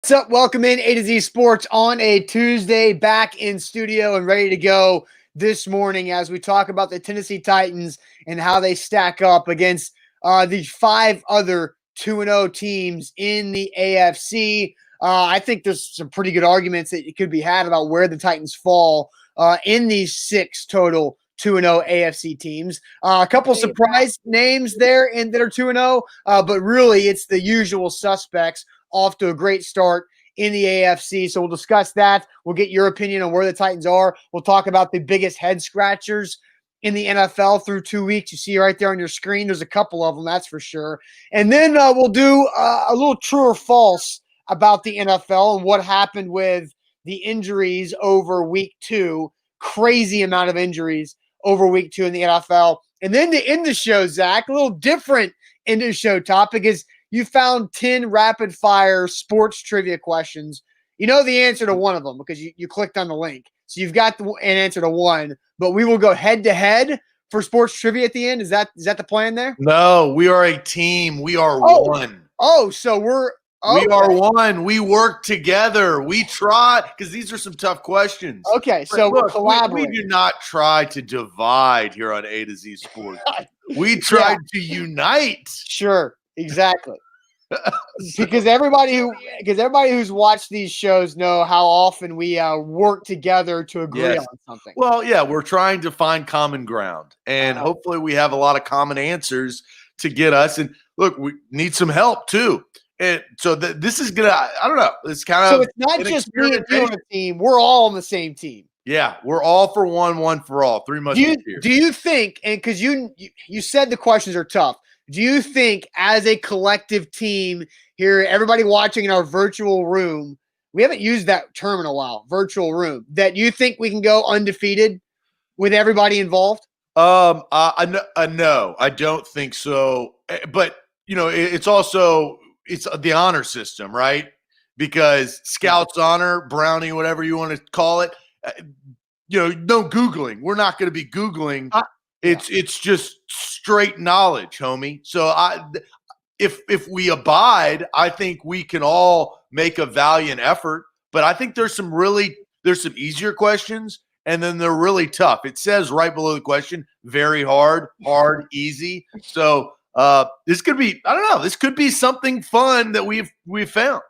What's up? Welcome in A to Z Sports on a Tuesday, back in studio and ready to go this morning as we talk about the Tennessee Titans and how they stack up against the five other 2-0 teams in the AFC. I think there's some pretty good arguments that could be had about where the Titans fall in these six total 2-0 AFC teams. A couple surprise names there that are 2-0, but really it's the usual suspects off to a great start in the AFC. So we'll discuss that. We'll get your opinion on where the Titans are. We'll talk about the biggest head scratchers in the NFL through 2 weeks. You see right there on your screen, there's a couple of them, that's for sure. And then we'll do a little true or false about the NFL and what happened with the injuries over week 2. Crazy amount of injuries over week 2 in the NFL. And then to end the show, Zach, a little different end of the show topic is you found 10 rapid fire sports trivia questions. You know the answer to one of them because you clicked on the link. So you've got an answer to one, but we will go head to head for sports trivia at the end. Is that the plan there? No, we are a team. We are one. Oh, so we are one. We work together. We try because these are some tough questions. Okay, so look, collaborate. We do not try to divide here on A to Z Sports. We try to unite. Sure. Exactly. because everybody who's watched these shows know how often we work together to agree on something. Well, yeah, we're trying to find common ground, and hopefully we have a lot of common answers to get us. And look, we need some help too. And so this is gonna, I don't know, it's kind of. So it's not just me and you on a team; we're all on the same team. Yeah, we're all for one, one for all. Three Musketeers. Do you think? And because you said the questions are tough. Do you think as a collective team here, everybody watching in our virtual room, we haven't used that term in a while, virtual room, that you think we can go undefeated with everybody involved? No, I don't think so. But, it's also the honor system, right? Because Scouts honor, Brownie, whatever you want to call it, no Googling. We're not going to be Googling. It's just straight knowledge, homie. So if we abide, I think we can all make a valiant effort. But I think there's some easier questions, and then they're really tough. It says right below the question, very hard, easy. So this could be, I don't know, this could be something fun that we've found.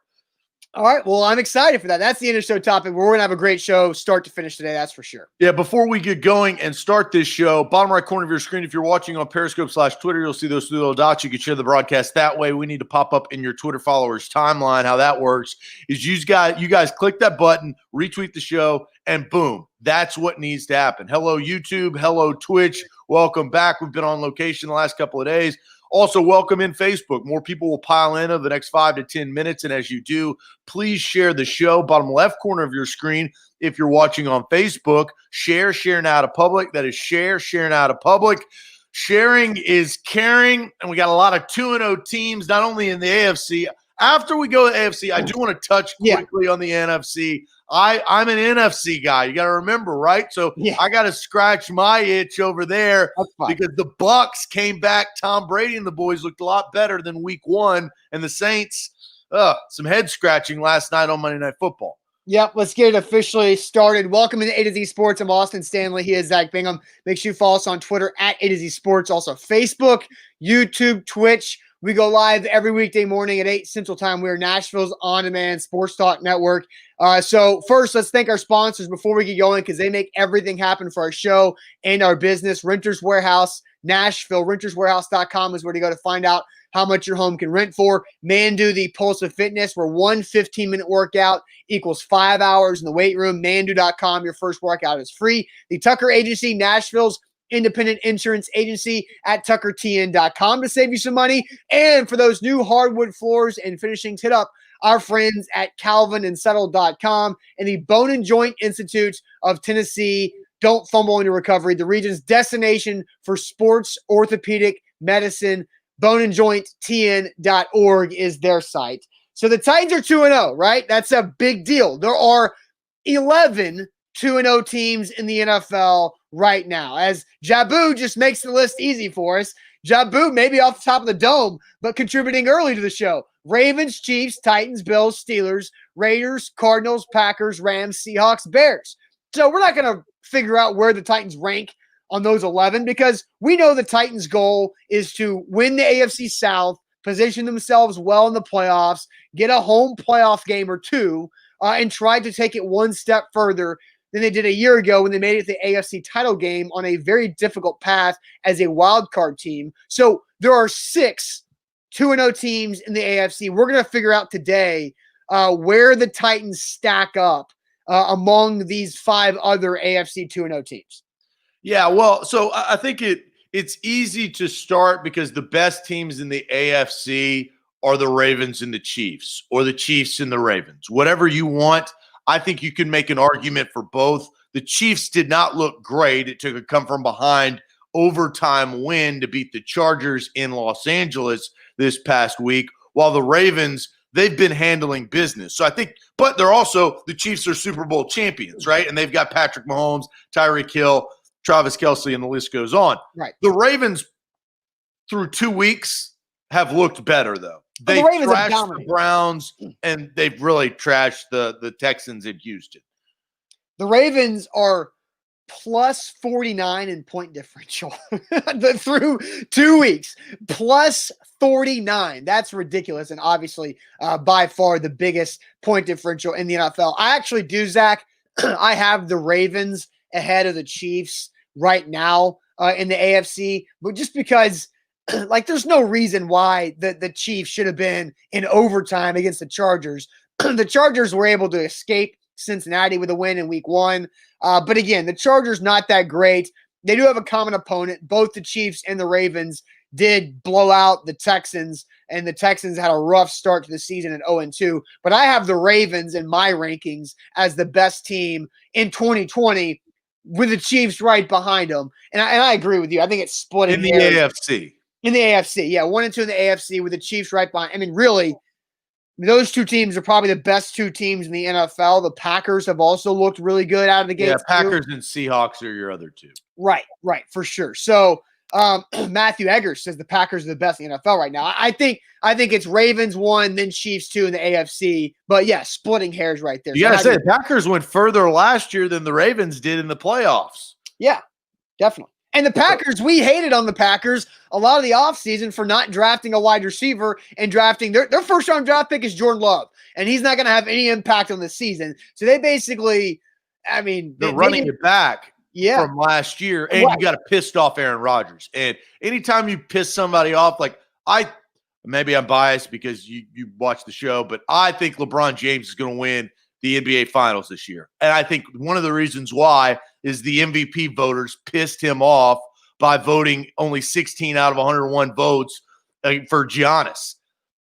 All right. Well, I'm excited for that. That's the end of the show topic. We're going to have a great show start to finish today. That's for sure. Yeah. Before we get going and start this show, bottom right corner of your screen, if you're watching on Periscope/Twitter, you'll see those 3 little dots. You can share the broadcast that way. We need to pop up in your Twitter followers timeline. How that works is you guys click that button, retweet the show, and boom, that's what needs to happen. Hello, YouTube. Hello, Twitch. Welcome back. We've been on location the last couple of days. Also, welcome in Facebook. More people will pile in over the next 5 to 10 minutes. And as you do, please share the show. Bottom left corner of your screen, if you're watching on Facebook, share now to public. That is share now to public. Sharing is caring. And we got a lot of 2-0 teams, not only in the AFC. After we go to the AFC, I do want to touch quickly on the NFC. I'm an NFC guy. You got to remember, right? So I got to scratch my itch over there because the Bucks came back. Tom Brady and the boys looked a lot better than week 1. And the Saints, some head scratching last night on Monday Night Football. Yep, let's get it officially started. Welcome to A to Z Sports. I'm Austin Stanley. He is Zack Bingham. Make sure you follow us on Twitter at A to Z Sports. Also Facebook, YouTube, Twitch. We go live every weekday morning at 8 Central Time. We are Nashville's on-demand sports talk network. So first, let's thank our sponsors before we get going because they make everything happen for our show and our business. Renters Warehouse, Nashville. RentersWarehouse.com is where to go to find out how much your home can rent for. Mandu, the Pulse of Fitness, where one 15-minute workout equals 5 hours in the weight room. Mandu.com, your first workout is free. The Tucker Agency, Nashville's independent insurance agency at tuckertn.com to save you some money. And for those new hardwood floors and finishings, hit up our friends at calvinandsuttle.com and the Bone and Joint Institute of Tennessee. Don't fumble in your recovery. The region's destination for sports orthopedic medicine. boneandjointtn.org is their site. So the Titans are 2-0, right? That's a big deal. There are 11 2-0 teams in the NFL right now, as Jabu just makes the list easy for us. Jabu maybe off the top of the dome, but contributing early to the show. Ravens, Chiefs, Titans, Bills, Steelers, Raiders, Cardinals, Packers, Rams, Seahawks, Bears. So we're not going to figure out where the Titans rank on those 11 because we know the Titans' goal is to win the AFC South, position themselves well in the playoffs, get a home playoff game or two, and try to take it one step further than they did a year ago when they made it to the AFC title game on a very difficult path as a wild card team. So there are 6 2-0 teams in the AFC. We're going to figure out today where the Titans stack up among these 5 other AFC 2-0 teams. Yeah, well, so I think it's easy to start because the best teams in the AFC are the Ravens and the Chiefs, or the Chiefs and the Ravens. Whatever you want, I think you can make an argument for both. The Chiefs did not look great. It took a come-from-behind overtime win to beat the Chargers in Los Angeles this past week, while the Ravens, they've been handling business. So I think, but they're also, the Chiefs are Super Bowl champions, right? And they've got Patrick Mahomes, Tyreek Hill, Travis Kelce, and the list goes on. Right. The Ravens, through 2 weeks, have looked better, though. They've trashed the Browns, and they've really trashed the Texans in Houston. The Ravens are plus 49 in point differential through 2 weeks. Plus 49. That's ridiculous. And obviously, by far the biggest point differential in the NFL. I actually do, Zach. I have the Ravens ahead of the Chiefs right now in the AFC, but just because like there's no reason why the Chiefs should have been in overtime against the Chargers. The Chargers were able to escape Cincinnati with a win in week 1. But again, the Chargers not that great. They do have a common opponent. Both the Chiefs and the Ravens did blow out the Texans, and the Texans had a rough start to the season at 0-2. But I have the Ravens in my rankings as the best team in 2020 with the Chiefs right behind them. And I agree with you. I think it's split in the AFC. In the AFC, yeah, 1 and 2 in the AFC with the Chiefs right behind. I mean, really, those 2 teams are probably the best 2 teams in the NFL. The Packers have also looked really good out of the gate. Yeah, Packers and Seahawks are your other 2. Right, for sure. So Matthew Eggers says the Packers are the best in the NFL right now. I think it's Ravens 1, then Chiefs 2 in the AFC. But yeah, splitting hairs right there. You gotta say, the Packers went further last year than the Ravens did in the playoffs. Yeah, definitely. And the Packers, we hated on the Packers a lot of the offseason for not drafting a wide receiver and drafting their first-round draft pick is Jordan Love, and he's not going to have any impact on the season. So they basically, I mean, they're running it back from last year, and you got a pissed off Aaron Rodgers. And anytime you piss somebody off, like maybe I'm biased because you watch the show, but I think LeBron James is going to win the NBA Finals this year. And I think one of the reasons why is the MVP voters pissed him off by voting only 16 out of 101 votes for Giannis.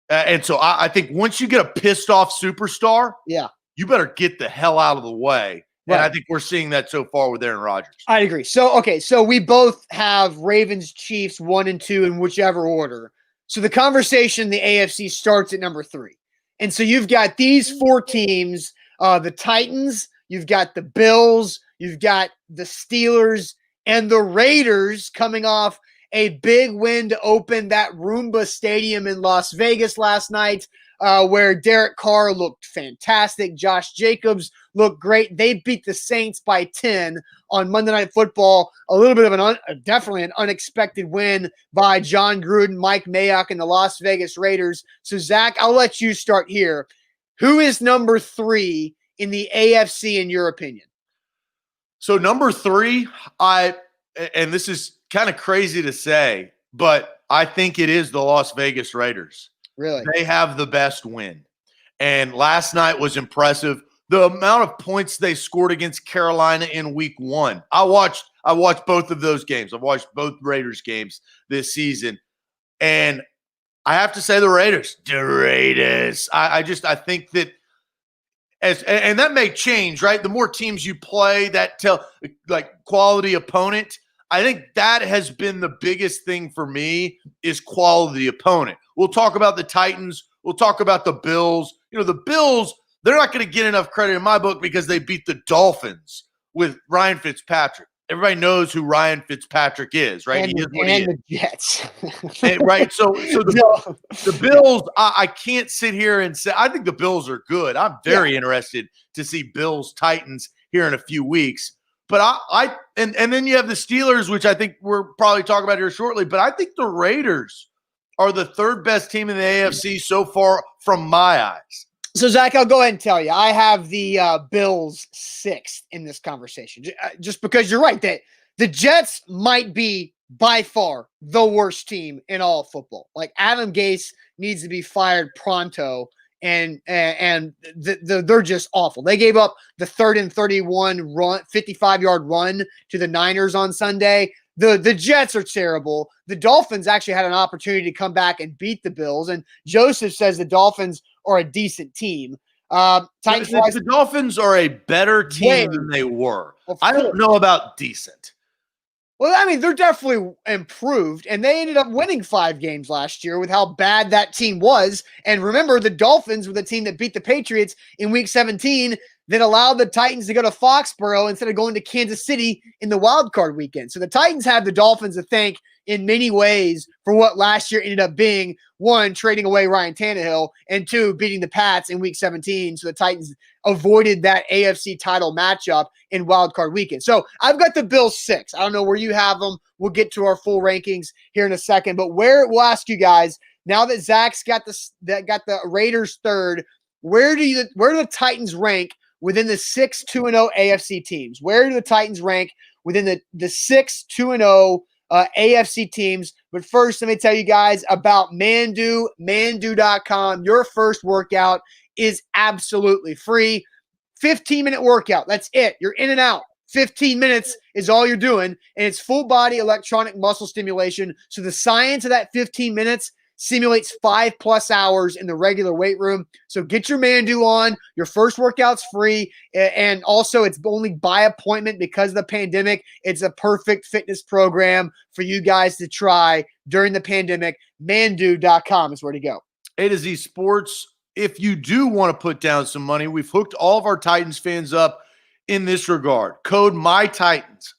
And so I think once you get a pissed off superstar, you better get the hell out of the way. Right. And I think we're seeing that so far with Aaron Rodgers. I agree. So we both have Ravens, Chiefs 1 and 2 in whichever order. So the conversation in the AFC starts at number 3. And so you've got these 4 teams, the Titans, you've got the Bills, you've got the Steelers, and the Raiders coming off a big win to open that Roomba Stadium in Las Vegas last night, where Derek Carr looked fantastic. Josh Jacobs looked great. They beat the Saints by 10 on Monday Night Football. A little bit of definitely an unexpected win by John Gruden, Mike Mayock, and the Las Vegas Raiders. So, Zach, I'll let you start here. Who is number 3 in the AFC in your opinion? So number 3, and this is kind of crazy to say, but I think it is the Las Vegas Raiders. Really? They have the best win. And last night was impressive. The amount of points they scored against Carolina in week 1. I watched both of those games. I've watched both Raiders games this season. And I have to say the Raiders. I think that and that may change, right? The more teams you play, that tell like quality opponent. I think that has been the biggest thing for me is quality opponent. We'll talk about the Titans. We'll talk about the Bills. You know, the Bills, they're not going to get enough credit in my book because they beat the Dolphins with Ryan Fitzpatrick. everybody knows who Ryan Fitzpatrick is, right? And, he is what he is. the Jets. Right. So the Bills, I can't sit here and say I think the Bills are good. I'm very interested to see Bills Titans here in a few weeks. But and then you have the Steelers, which I think we're probably talking about here shortly. But I think the Raiders are the third best team in the AFC so far from my eyes. So, Zach, I'll go ahead and tell you, I have the Bills 6th in this conversation, just because you're right that the Jets might be by far the worst team in all of football. Like, Adam Gase needs to be fired pronto, and they're just awful. They gave up the 3rd and 31 run, 55-yard run to the Niners on Sunday. The Jets are terrible. The Dolphins actually had an opportunity to come back and beat the Bills, and Joseph says the Dolphins are a decent team. The Dolphins are a better team than they were. I don't know about decent. Well, I mean, they're definitely improved, and they ended up winning 5 games last year with how bad that team was. And remember, the Dolphins were the team that beat the Patriots in Week 17 that allowed the Titans to go to Foxborough instead of going to Kansas City in the wild card weekend. So the Titans have the Dolphins to thank in many ways for what last year ended up being, 1, trading away Ryan Tannehill, and 2, beating the Pats in Week 17. So the Titans avoided that AFC title matchup in wild card weekend. So I've got the Bills 6. I don't know where you have them. We'll get to our full rankings here in a second. But we'll ask you guys, now that Zach's got the Raiders 3rd, where do the Titans rank within the 6-2-0 AFC teams? Where do the Titans rank within the 6-2-0 AFC teams? But first, let me tell you guys about Mandu, Mandu.com. Your first workout is absolutely free. 15-minute workout. That's it. You're in and out. 15 minutes is all you're doing, and it's full body electronic muscle stimulation. So the science of that 15 minutes simulates 5+ hours in the regular weight room. So get your Mandu on. Your first workout's free. And also it's only by appointment because of the pandemic. It's a perfect fitness program for you guys to try during the pandemic. Mandu.com is where to go. A to Z Sports. If you do want to put down some money, we've hooked all of our Titans fans up in this regard. Code MyTitans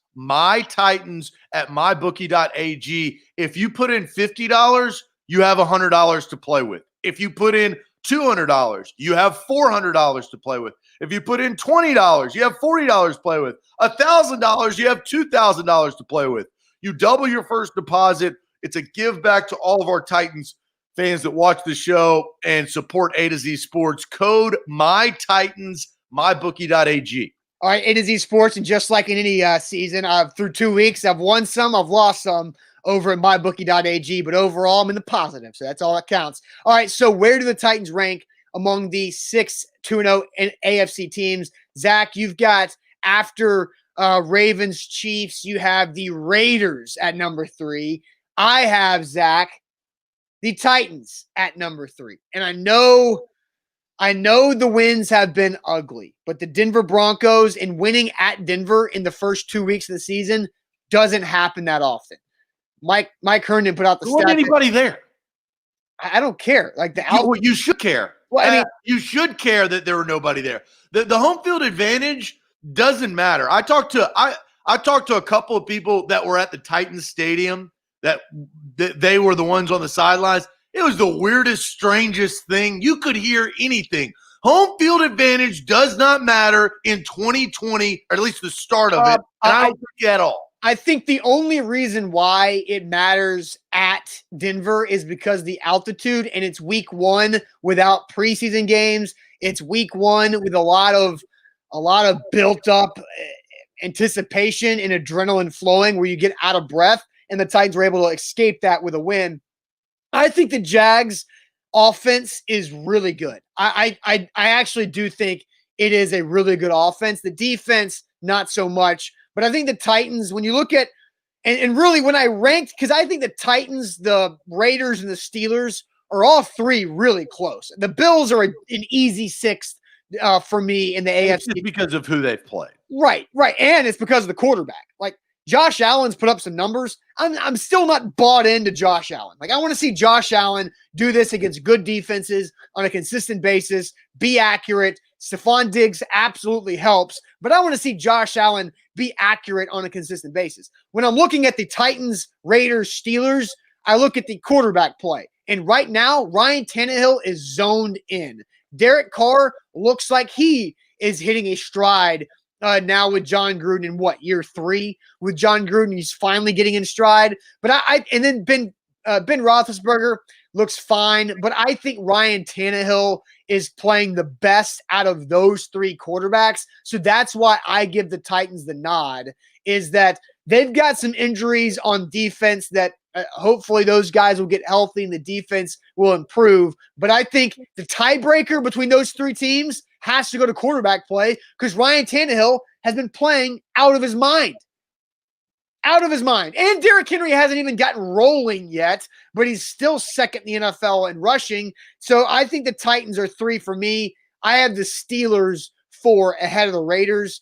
at mybookie.ag. If you put in $50, you have $100 to play with. If you put in $200, you have $400 to play with. If you put in $20, you have $40 to play with. $1,000, you have $2,000 to play with. You double your first deposit. It's a give back to all of our Titans fans that watch the show and support A to Z Sports. Code MyTitans, mybookie.ag. All right, A to Z Sports, and just like in any season, through 2 weeks, I've won some, I've lost some over at mybookie.ag, but overall, I'm in the positive, so that's all that counts. All right, so where do the Titans rank among the 6-2-0 AFC teams? Zach, you've got, after Ravens, Chiefs, you have the Raiders at number 3. I have, Zach, the Titans at number 3. And I know the wins have been ugly, but the Denver Broncos and winning at Denver in the first 2 weeks of the season doesn't happen that often. Mike Herndon put out the stat. Anybody there? I don't care. Like you should care. Well, I mean, you should care that there were nobody there. The home field advantage doesn't matter. I talked to a couple of people that were at the Titans stadium that they were the ones on the sidelines. It was the weirdest, strangest thing. You could hear anything. Home field advantage does not matter in 2020, or at least the start of it. And I don't think at all. I think the only reason why it matters at Denver is because the altitude, and it's week 1 without preseason games. It's week 1 with a lot of built up anticipation and adrenaline flowing where you get out of breath, and the Titans were able to escape that with a win. I think the Jags offense is really good. I actually do think it is a really good offense. The defense, not so much. But I think the Titans, when you look at, and really when I ranked, because I think the Titans, the Raiders, and the Steelers are all 3 really close. The Bills are an easy 6th for me in the AFC. It's because of who they've played. Right. And it's because of the quarterback. Like, Josh Allen's put up some numbers. I'm still not bought into Josh Allen. Like, I want to see Josh Allen do this against good defenses on a consistent basis, be accurate, Stephon Diggs absolutely helps, but I want to see Josh Allen be accurate on a consistent basis. When I'm looking at the Titans, Raiders, Steelers, I look at the quarterback play. And right now, Ryan Tannehill is zoned in. Derek Carr looks like he is hitting a stride now with John Gruden in year 3 with John Gruden. He's finally getting in stride. But and then Ben Roethlisberger looks fine. But I think Ryan Tannehill is playing the best out of those 3 quarterbacks. So that's why I give the Titans the nod, is that they've got some injuries on defense that hopefully those guys will get healthy and the defense will improve. But I think the tiebreaker between those 3 teams has to go to quarterback play, because Ryan Tannehill has been playing out of his mind. Out of his mind. And Derrick Henry hasn't even gotten rolling yet, but he's still second in the NFL in rushing. So I think the Titans are 3 for me. I have the Steelers 4 ahead of the Raiders.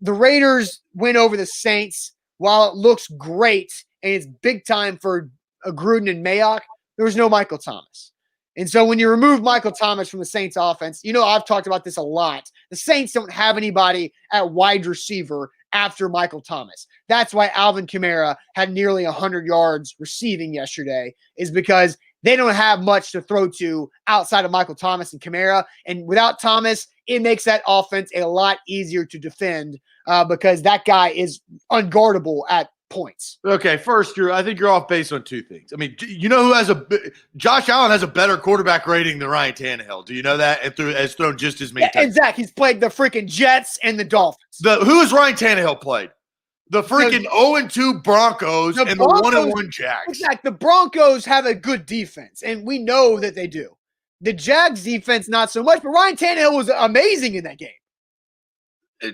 The Raiders win over the Saints. While it looks great and it's big time for Gruden and Mayock, there was no Michael Thomas. And so when you remove Michael Thomas from the Saints offense, I've talked about this a lot. The Saints don't have anybody at wide receiver after Michael Thomas. That's why Alvin Kamara had nearly 100 yards receiving yesterday, is because they don't have much to throw to outside of Michael Thomas and Kamara. And without Thomas, it makes that offense a lot easier to defend because that guy is unguardable at points. Okay, first, I think you're off base on 2 things. I mean, who has Josh Allen has a better quarterback rating than Ryan Tannehill. Do you know that? And has thrown just as many times. And Zack, he's played the freaking Jets and the Dolphins. Who has Ryan Tannehill played? The freaking 0-2 Broncos and the 1-1 Jags. Exactly. The Broncos have a good defense, and we know that they do. The Jags defense, not so much, but Ryan Tannehill was amazing in that game.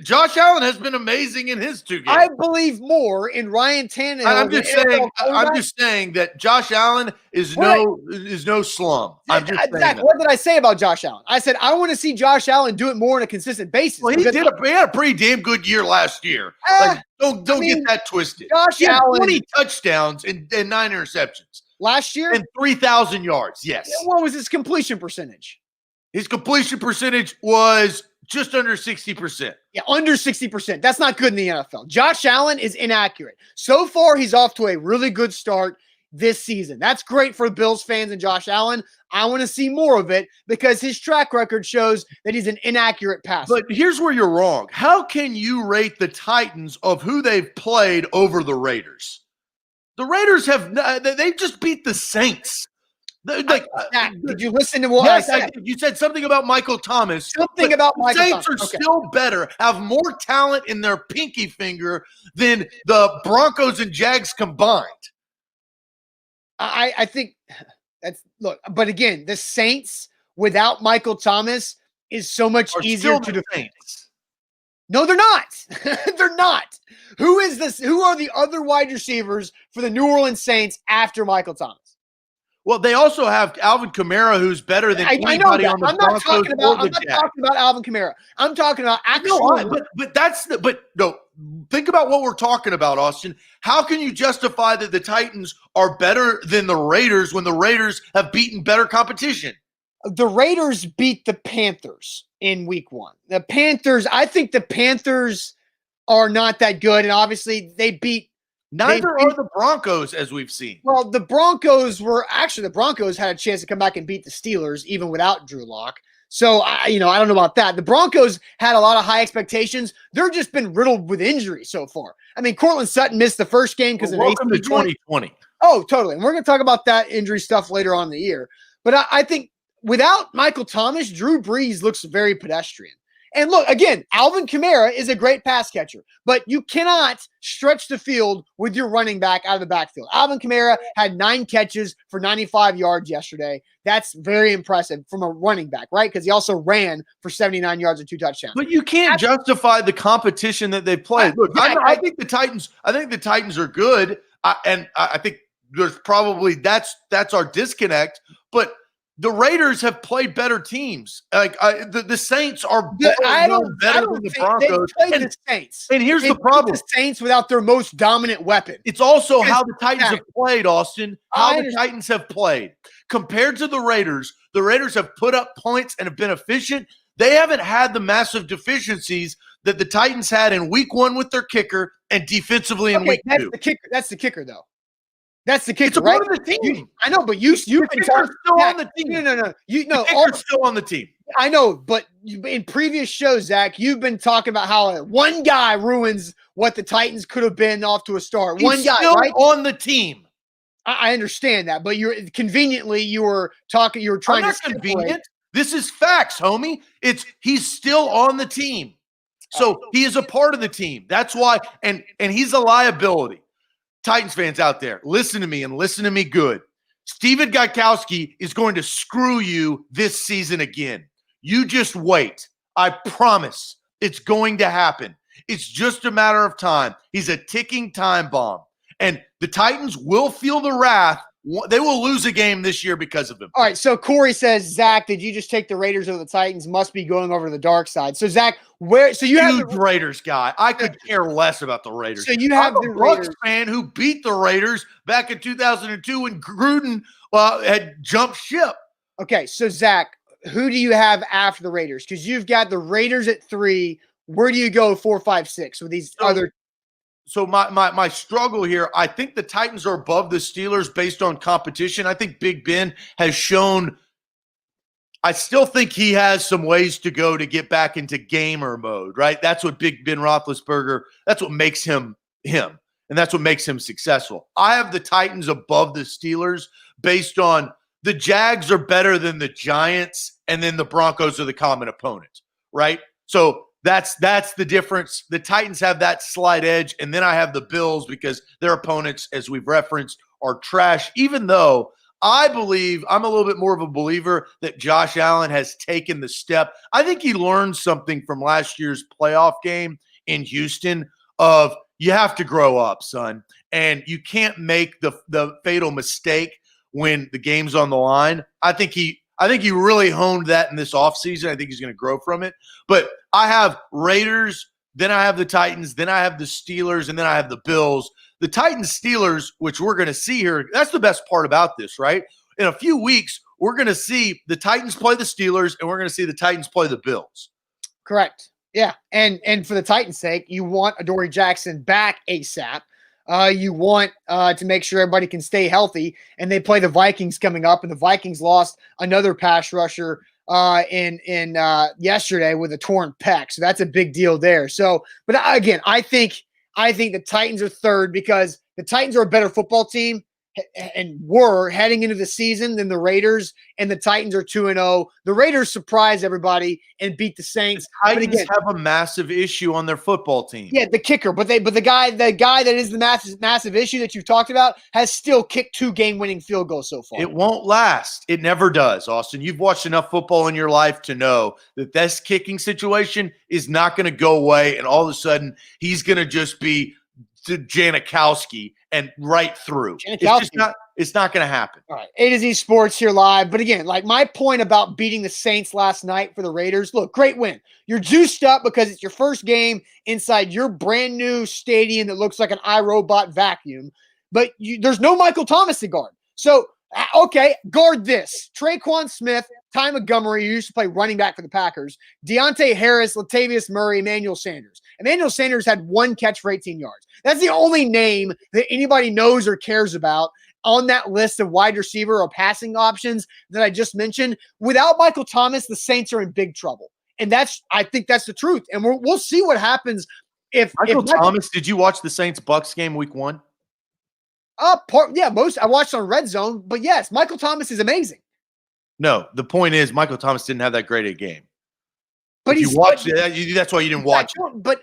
Josh Allen has been amazing in his 2 games. I believe more in Ryan Tannehill. I'm just saying that Josh Allen is no slum. I'm just saying that. What did I say about Josh Allen? I said I want to see Josh Allen do it more on a consistent basis. Well, he had a pretty damn good year last year. Don't get that twisted. Josh Allen, 20 touchdowns and 9 interceptions last year and 3,000 yards. Yes. What was his completion percentage? His completion percentage was just under 60%. Yeah, under 60%. That's not good in the NFL. Josh Allen is inaccurate. So far, he's off to a really good start this season. That's great for Bills fans and Josh Allen. I want to see more of it because his track record shows that he's an inaccurate passer. But here's where you're wrong. How can you rate the Titans of who they've played over the Raiders? The Raiders they just beat the Saints. Did you listen to what I said? You said something about Michael Thomas. Something about Michael Saints Thomas. Saints are still better, have more talent in their pinky finger than the Broncos and Jags combined. I think but again, the Saints without Michael Thomas is so much easier to defend. No, they're not. They're not. Who is this? Who are the other wide receivers for the New Orleans Saints after Michael Thomas? Well, they also have Alvin Kamara, who's better than anybody on the Broncos or the Jags. I'm not talking about Alvin Kamara. I'm talking about actual. No, think about what we're talking about, Austin. How can you justify that the Titans are better than the Raiders when the Raiders have beaten better competition? The Raiders beat the Panthers in week 1. I think the Panthers are not that good, and obviously they beat. Neither are the Broncos, as we've seen. Well, the Broncos had a chance to come back and beat the Steelers even without Drew Lock. So, I don't know about that. The Broncos had a lot of high expectations. They've just been riddled with injuries so far. I mean, Cortland Sutton missed the first game because of welcome to 2020. Oh, totally. And we're going to talk about that injury stuff later on in the year. But I think without Michael Thomas, Drew Brees looks very pedestrian. And look, again, Alvin Kamara is a great pass catcher, but you cannot stretch the field with your running back out of the backfield. Alvin Kamara had 9 catches for 95 yards yesterday. That's very impressive from a running back, right? Because he also ran for 79 yards and 2 touchdowns. But you can't justify the competition that they played. Look, I think the Titans are good, and I think there's probably that's our disconnect. But the Raiders have played better teams. The Saints are better than the Broncos. They played the Saints. And here's the problem. The Saints without their most dominant weapon. It's also how the Titans have played, Austin. How the Titans have played. Compared to the Raiders have put up points and have been efficient. They haven't had the massive deficiencies that the Titans had in week 1 with their kicker and defensively in week 2. That's the kicker, though. That's the kicker, it's a right? part of the team. I know, but you've been talking. Still on the team. No. The kicker's still on the team. I know, but in previous shows, Zach, you've been talking about how one guy ruins what the Titans could have been off to a start. One guy, still right? On the team. I understand that, but you were trying to convenient. This is facts, homie. He's still on the team. So he is a part of the team. That's why, and he's a liability. Titans fans out there, listen to me and listen to me good. Steven Gajkowski is going to screw you this season again. You just wait. I promise it's going to happen. It's just a matter of time. He's a ticking time bomb. And the Titans will feel the wrath. They will lose a game this year because of him. All right, so Corey says, Zach, did you just take the Raiders over the Titans? Must be going over to the dark side. So, Zach, you have the Raiders guy. I could care less about the Raiders. So you have the Bucs fan who beat the Raiders back in 2002 when Gruden had jumped ship. Okay, so, Zach, who do you have after the Raiders? Because you've got the Raiders at 3. Where do you go 4, 5, 6 with these other? So my struggle here, I think the Titans are above the Steelers based on competition. I think Big Ben has shown – I still think he has some ways to go to get back into gamer mode, right? That's what Big Ben Roethlisberger – that's what makes him him, and that's what makes him successful. I have the Titans above the Steelers based on the Jags are better than the Giants, and then the Broncos are the common opponent, right? So – That's the difference. The Titans have that slight edge, and then I have the Bills because their opponents, as we've referenced, are trash, even though I believe I'm a little bit more of a believer that Josh Allen has taken the step. I think he learned something from last year's playoff game in Houston of you have to grow up, son, and you can't make the fatal mistake when the game's on the line. I think he really honed that in this offseason. I think he's going to grow from it. But I have Raiders, then I have the Titans, then I have the Steelers, and then I have the Bills. The Titans-Steelers, which we're going to see here, that's the best part about this, right? In a few weeks, we're going to see the Titans play the Steelers, and we're going to see the Titans play the Bills. Correct. Yeah. And for the Titans' sake, you want Adoree Jackson back ASAP. You want to make sure everybody can stay healthy, and they play the Vikings coming up, and the Vikings lost another pass rusher in yesterday with a torn pec, so that's a big deal there. So, but again, I think the Titans are third because the Titans are a better football team and were heading into the season than the Raiders, and the Titans are 2-0. The Raiders surprised everybody and beat the Saints. The Titans have a massive issue on their football team. Yeah, the kicker, but the guy that is the massive issue that you've talked about has still kicked 2 game-winning field goals so far. It won't last. It never does, Austin. You've watched enough football in your life to know that this kicking situation is not going to go away, and all of a sudden he's going to just be Janikowski and right through. It's not going to happen. All right. A to Z Sports here live. But again, like my point about beating the Saints last night for the Raiders, look, great win. You're juiced up because it's your first game inside your brand new stadium that looks like an iRobot vacuum. But there's no Michael Thomas to guard. So, okay, guard this. Traquan Smith, Ty Montgomery, who used to play running back for the Packers, Deontay Harris, Latavius Murray, Emmanuel Sanders. Emmanuel Sanders had 1 catch for 18 yards. That's the only name that anybody knows or cares about on that list of wide receiver or passing options that I just mentioned. Without Michael Thomas, the Saints are in big trouble. And I think that's the truth. And we'll see what happens if Michael Thomas, did you watch the Saints-Bucks game week 1? I watched on Red Zone, but yes, Michael Thomas is amazing. No, the point is Michael Thomas didn't have that great a game. But you watched it. That's why you didn't watch it. But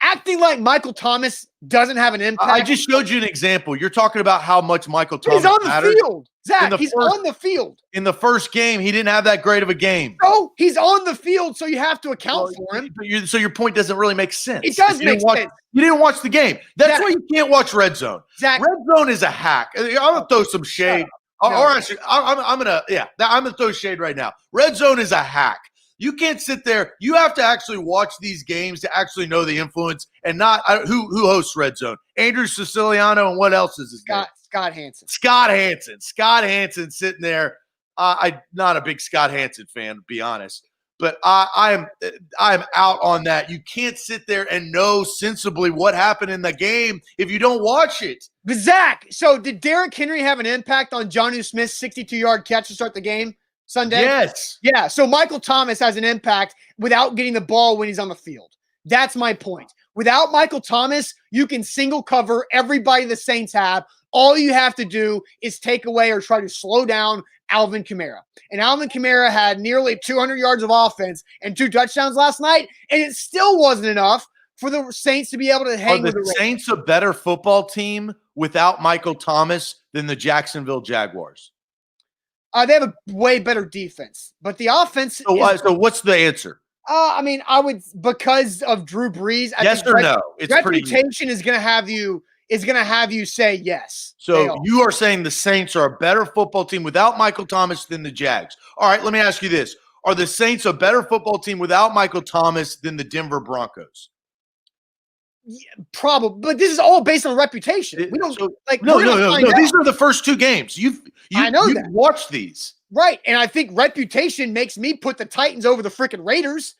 acting like Michael Thomas doesn't have an impact. I just showed you an example. You're talking about how much Michael Thomas matters. He's on the field. Zach, he's on the field. In the first game, he didn't have that great of a game. No, he's on the field, so you have to account for him. So your point doesn't really make sense. It does make sense. You didn't watch the game. That's why you can't watch Red Zone. Zach, Red Zone is a hack. I'm going to throw some shade. I'm going to throw shade right now. Red Zone is a hack. You can't sit there. You have to actually watch these games to actually know the influence and not who hosts Red Zone. Andrew Siciliano and what else is his name? Scott Hansen. Scott Hansen sitting there. I'm not a big Scott Hansen fan, to be honest. But I'm out on that. You can't sit there and know sensibly what happened in the game if you don't watch it. But Zach, so did Derrick Henry have an impact on Jonnu Smith's 62-yard catch to start the game Sunday? Yes. Yeah, so Michael Thomas has an impact without getting the ball when he's on the field. That's my point. Without Michael Thomas, you can single cover everybody the Saints have. All you have to do is take away or try to slow down Alvin Kamara. And Alvin Kamara had nearly 200 yards of offense and 2 touchdowns last night, and it still wasn't enough for the Saints to be able to hang with the Raiders. Are the Saints a better football team without Michael Thomas than the Jacksonville Jaguars? They have a way better defense, but the offense. So what's the answer? I mean, I would, because of Drew Brees. Yes or no? It's reputation is going to have you say yes. So you are saying the Saints are a better football team without Michael Thomas than the Jags. All right, let me ask you this. Are the Saints a better football team without Michael Thomas than the Denver Broncos? Yeah, probably, but this is all based on reputation. We don't no. These are the first 2 games. You've watched these. Right. And I think reputation makes me put the Titans over the freaking Raiders.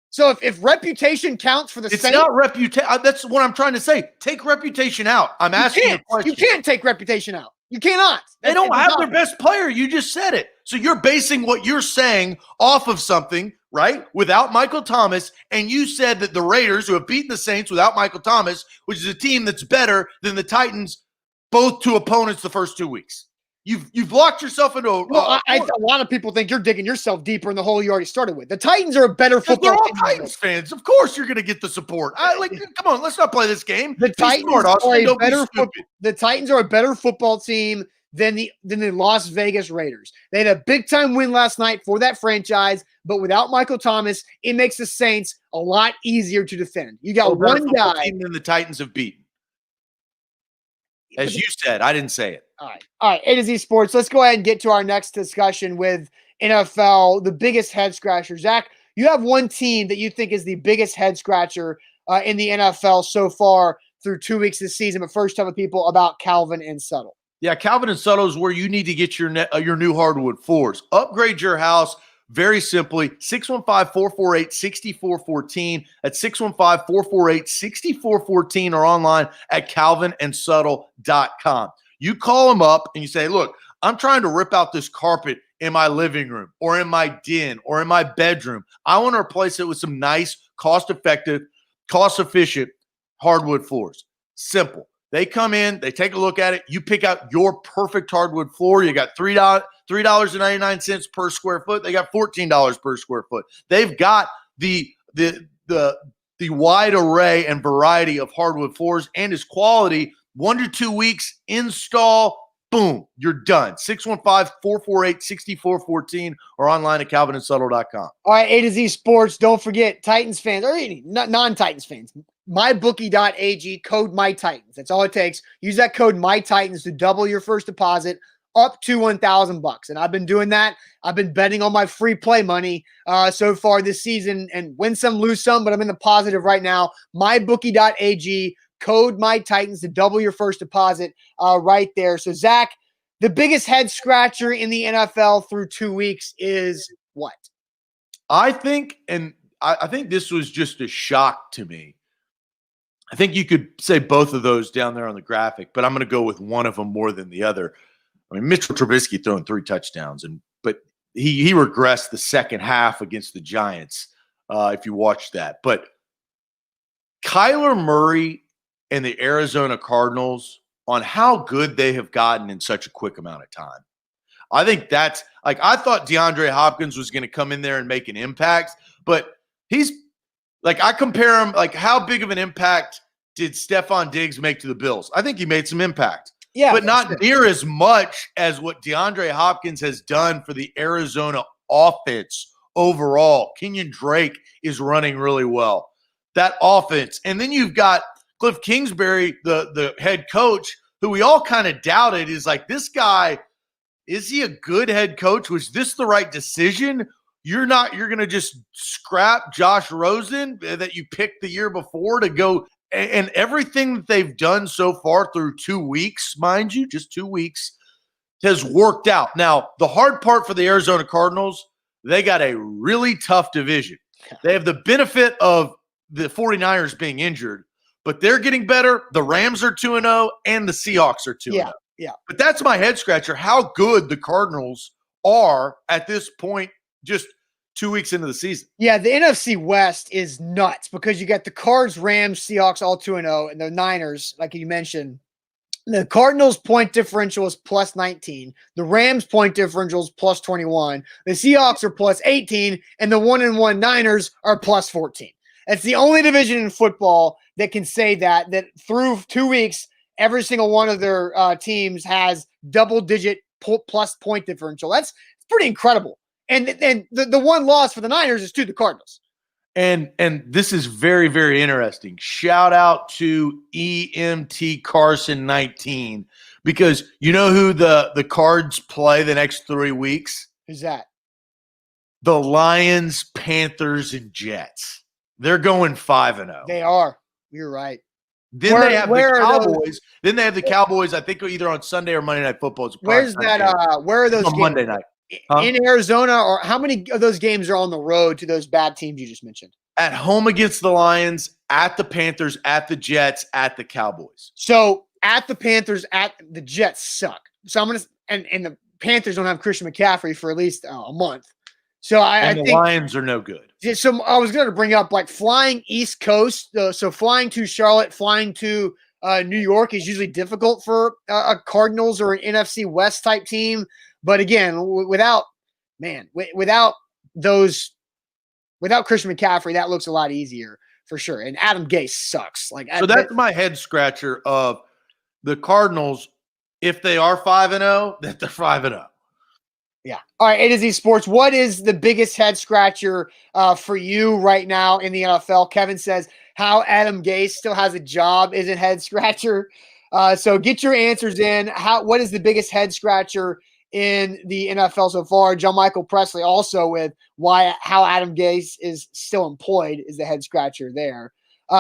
So if reputation counts for the Saints. It's not reputation. That's what I'm trying to say. Take reputation out. I'm asking a question. You can't take reputation out. You cannot. They don't have their best player. You just said it. So you're basing what you're saying off of something, right? Without Michael Thomas. And you said that the Raiders, who have beaten the Saints without Michael Thomas, which is a team that's better than the Titans, both to opponents the first 2 weeks. You've locked yourself into a lot of people think you're digging yourself deeper in the hole you already started with. The Titans are a better football team. They're all Titans fans. Of course you're going to get the support. Come on, let's not play this game. The Titans are a better football team than the Las Vegas Raiders. They had a big-time win last night for that franchise, but without Michael Thomas, it makes the Saints a lot easier to defend. You got one guy team than the Titans have beaten. As you said, I didn't say it. All right. A to Z Sports. Let's go ahead and get to our next discussion with NFL, the biggest head scratcher. Zach, you have one team that you think is the biggest head scratcher in the NFL so far through 2 weeks this season. But first, tell the people about Calvin and Suttle. Yeah, Calvin and Suttle is where you need to get your new hardwood floors. Upgrade your house very simply. 615-448-6414. At 615-448-6414 or online at calvinandsuttle.com. You call them up and you say, look, I'm trying to rip out this carpet in my living room or in my den or in my bedroom. I want to replace it with some nice, cost-effective, cost-efficient hardwood floors. Simple. They come in, they take a look at it. You pick out your perfect hardwood floor. You got $3.99 per square foot. They got $14 per square foot. They've got the wide array and variety of hardwood floors and its quality. 1 to 2 weeks install. Boom, you're done. 615-448-6414 or online at calvinandsuttle.com. All right, A to Z Sports. Don't forget, Titans fans, or non-Titans fans, mybookie.ag, code MyTitans. That's all it takes. Use that code MyTitans to double your first deposit up to $1,000. And I've been doing that. I've been betting on my free play money so far this season and win some, lose some, but I'm in the positive right now. Mybookie.ag, code MyTitans to double your first deposit right there. So, Zach, the biggest head scratcher in the NFL through 2 weeks is what? I think this was just a shock to me. I think you could say both of those down there on the graphic, but I'm going to go with one of them more than the other. I mean, Mitchell Trubisky throwing 3 touchdowns, but he regressed the second half against the Giants, if you watch that. But Kyler Murray and the Arizona Cardinals, on how good they have gotten in such a quick amount of time. I think that's like, I thought DeAndre Hopkins was going to come in there and make an impact, but he's like, I compare him, like, how big of an impact did Stephon Diggs make to the Bills? I think he made some impact, but not near as much as what DeAndre Hopkins has done for the Arizona offense overall. Kenyon Drake is running really well, that offense. And then you've got Cliff Kingsbury, the head coach, who we all kind of doubted, is like, this guy, is he a good head coach? Was this the right decision? You're going to just scrap Josh Rosen that you picked the year before to go, and everything that they've done so far through 2 weeks, mind you, just 2 weeks, has worked out. Now, the hard part for the Arizona Cardinals, they got a really tough division. They have the benefit of the 49ers being injured, but they're getting better. The Rams are 2-0 and the Seahawks are 2-0. Yeah. But that's my head scratcher, how good the Cardinals are at this point, just 2 weeks into the season. Yeah, the NFC West is nuts because you got the Cards, Rams, Seahawks all 2-0, and the Niners, like you mentioned. The Cardinals' point differential is plus 19. The Rams' point differential is plus 21. The Seahawks are plus 18, and the 1-1 Niners are plus 14. That's the only division in football that can say that through 2 weeks, every single one of their teams has double-digit plus point differential. It's pretty incredible. And the one loss for the Niners is to the Cardinals. And this is very, very interesting. Shout out to EMT Carson 19, because you know who the Cards play the next 3 weeks? Who's that? The Lions, Panthers, and Jets. They're going 5-0. They are. You're right. Then they have the Cowboys. Then they have the Cowboys, I think, either on Sunday or Monday Night Football. Where's that? Where are those games? Monday night. In Arizona, or how many of those games are on the road to those bad teams you just mentioned? At home against the Lions, at the Panthers, at the Jets, at the Cowboys. So at the Panthers, at the Jets suck. So I'm gonna and the Panthers don't have Christian McCaffrey for at least a month. So I think the Lions are no good. So I was going to bring up like flying East Coast. So flying to Charlotte, flying to New York is usually difficult for a Cardinals or an NFC West type team. But again, without Christian McCaffrey, that looks a lot easier for sure. And Adam Gase sucks. So that's my head scratcher of the Cardinals. If they are 5-0, that they're 5-0. Yeah. All right. A to Z Sports. What is the biggest head scratcher for you right now in the NFL? Kevin says how Adam Gase still has a job is a head scratcher. So get your answers in. What is the biggest head scratcher in the NFL so far? John Michael Presley also with how Adam Gase is still employed is the head scratcher there.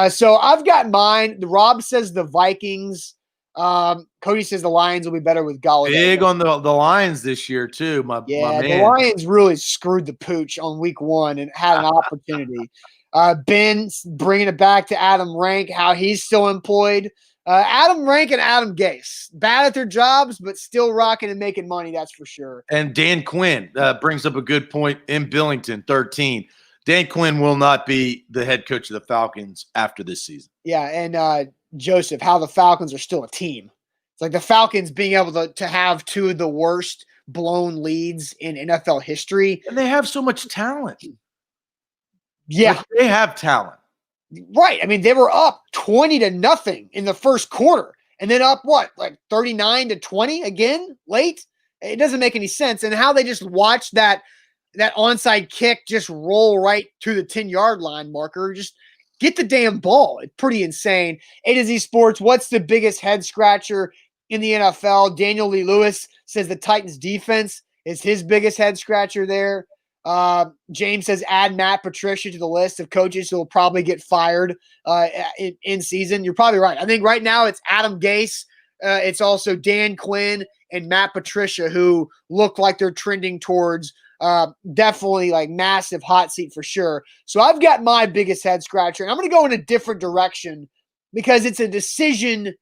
So I've got mine. Rob says the Vikings. Cody says the Lions will be better with Galladay. Big on the Lions this year too. My man. The Lions really screwed the pooch on week 1 and had an opportunity. Ben bringing it back to Adam Rank, how he's still employed. Adam Rank and Adam Gase, bad at their jobs, but still rocking and making money. That's for sure. And Dan Quinn brings up a good point in Billington, 13. Dan Quinn will not be the head coach of the Falcons after this season. Yeah, and Joseph, how the Falcons are still a team. It's like the Falcons being able to have 2 of the worst blown leads in NFL history. And they have so much talent. Yeah. Like, they have talent. Right. I mean, they were up 20-0 in the first quarter and then up 39-20 again late? It doesn't make any sense. And how they just watched that onside kick just roll right to the 10-yard line marker. Just get the damn ball. It's pretty insane. A to Z Sports, what's the biggest head scratcher in the NFL? Daniel Lee Lewis says the Titans defense is his biggest head scratcher there. James says add Matt Patricia to the list of coaches who will probably get fired in season. You're probably right. I think right now it's Adam Gase. It's also Dan Quinn and Matt Patricia who look like they're trending towards definitely like massive hot seat for sure. So I've got my biggest head scratcher, and I'm going to go in a different direction because it's a decision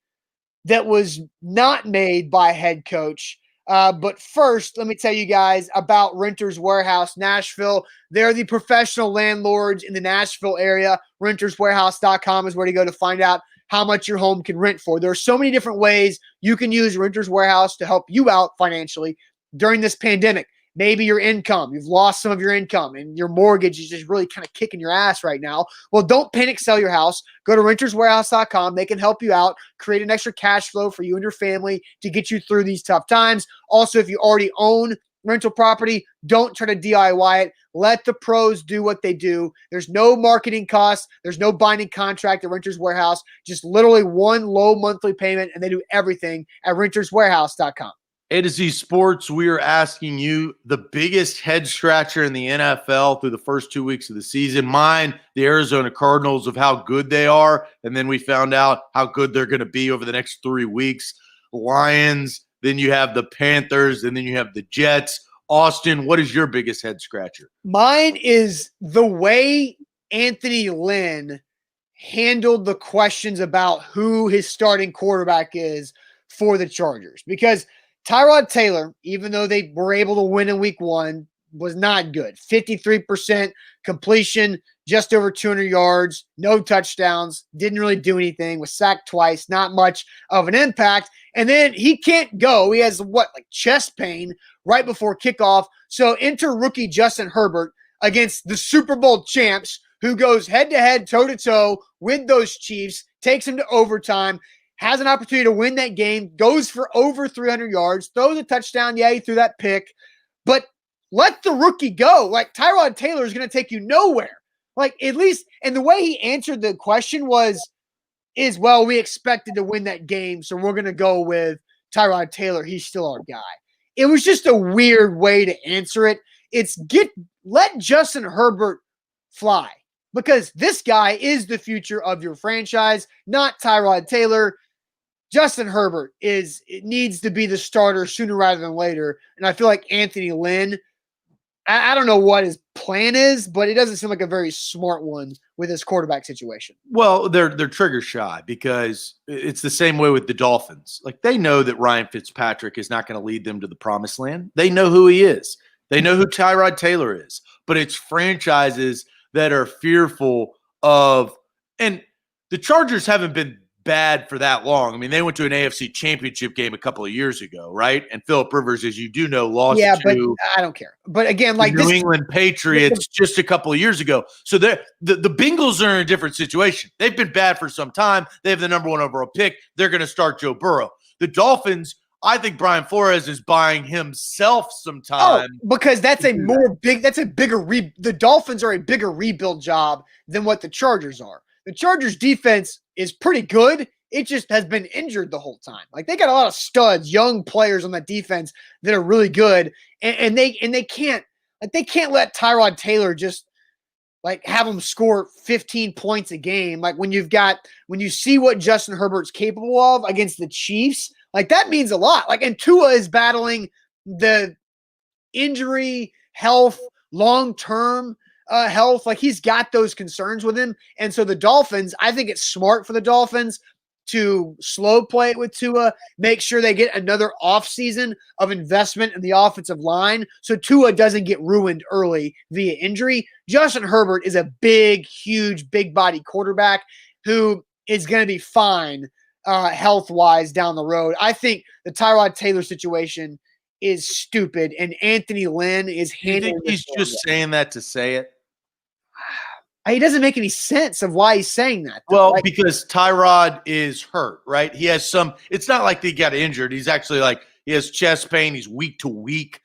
that was not made by a head coach. But first, let me tell you guys about Renters Warehouse Nashville. They're the professional landlords in the Nashville area. RentersWarehouse.com is where to go to find out how much your home can rent for. There are so many different ways you can use Renters Warehouse to help you out financially during this pandemic. Maybe your income, you've lost some of your income and your mortgage is just really kind of kicking your ass right now. Well, don't panic, sell your house. Go to renterswarehouse.com. They can help you out, create an extra cash flow for you and your family to get you through these tough times. Also, if you already own rental property, don't try to DIY it. Let the pros do what they do. There's no marketing costs. There's no binding contract at Renters Warehouse. Just literally one low monthly payment, and they do everything at renterswarehouse.com. A to Z Sports, we are asking you the biggest head scratcher in the NFL through the first 2 weeks of the season. Mine, the Arizona Cardinals, of how good they are. And then we found out how good they're going to be over the next 3 weeks. Lions, then you have the Panthers, and then you have the Jets. Austin, what is your biggest head scratcher? Mine is the way Anthony Lynn handled the questions about who his starting quarterback is for the Chargers. Because Tyrod Taylor, even though they were able to win in week 1, was not good. 53% completion, just over 200 yards, no touchdowns, didn't really do anything, was sacked twice, not much of an impact. And then he can't go. He has chest pain right before kickoff. So enter rookie Justin Herbert against the Super Bowl champs, who goes head-to-head, toe-to-toe with those Chiefs, takes them to overtime, has an opportunity to win that game, goes for over 300 yards, throws a touchdown. Yeah, he threw that pick. But let the rookie go. Like, Tyrod Taylor is going to take you nowhere. Like, at least, and the way he answered the question well, we expected to win that game, so we're going to go with Tyrod Taylor. He's still our guy. It was just a weird way to answer it. Let Justin Herbert fly, because this guy is the future of your franchise, not Tyrod Taylor. Justin Herbert needs to be the starter sooner rather than later. And I feel like Anthony Lynn, I don't know what his plan is, but it doesn't seem like a very smart one with his quarterback situation. Well, they're trigger shy because it's the same way with the Dolphins. Like, they know that Ryan Fitzpatrick is not going to lead them to the promised land. They know who he is. They know who Tyrod Taylor is. But it's franchises that are fearful of, and the Chargers haven't been bad for that long. I mean, they went to an AFC championship game a couple of years ago, right? And Phillip Rivers, as you do know, lost but I don't care. But again, like New England Patriots just a couple of years ago. So the Bengals are in a different situation. They've been bad for some time. They have the number 1 overall pick. They're going to start Joe Burrow. The Dolphins, I think Brian Flores is buying himself some time. Oh, because the Dolphins are a bigger rebuild job than what the Chargers are. The Chargers defense is pretty good. It just has been injured the whole time. Like, they got a lot of studs, young players on that defense that are really good. And they can't let Tyrod Taylor just have him score 15 points a game. Like, when you see what Justin Herbert's capable of against the Chiefs, that means a lot. And Tua is battling the injury, health, long-term health. He's got those concerns with him. And so the Dolphins, I think it's smart for the Dolphins to slow play it with Tua, make sure they get another offseason of investment in the offensive line so Tua doesn't get ruined early via injury. Justin Herbert is a big, huge, big-body quarterback who is going to be fine health-wise down the road. I think the Tyrod Taylor situation is stupid, and Anthony Lynn is handling it. He's just saying that to say it? It doesn't make any sense of why he's saying that, though. Well, because Tyrod is hurt, right? He has it's not like he got injured. He's actually he has chest pain. He's week to week.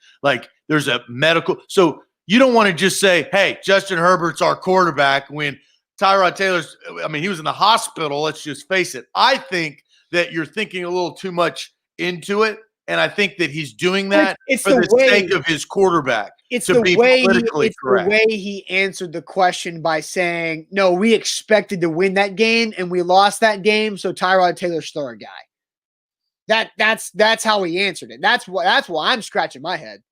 There's a medical. So you don't want to just say, hey, Justin Herbert's our quarterback when Tyrod Taylor's, he was in the hospital. Let's just face it. I think that you're thinking a little too much into it. And I think that he's doing that for the sake of his quarterback. It's the way he answered the question by saying, no, we expected to win that game and we lost that game, so Tyrod Taylor's still our guy. That's how he answered it. That's why I'm scratching my head.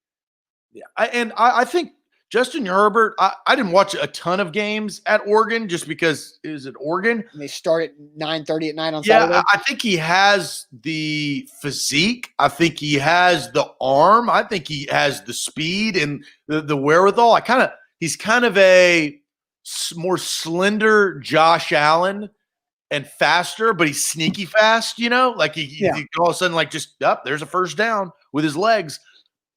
Yeah, I think Justin Herbert, I didn't watch a ton of games at Oregon just because it was at Oregon. And they start at 9:30 at night on Saturday. I think he has the physique. I think he has the arm. I think he has the speed and the wherewithal. He's kind of a more slender Josh Allen and faster, but he's sneaky fast, he all of a sudden there's a first down with his legs.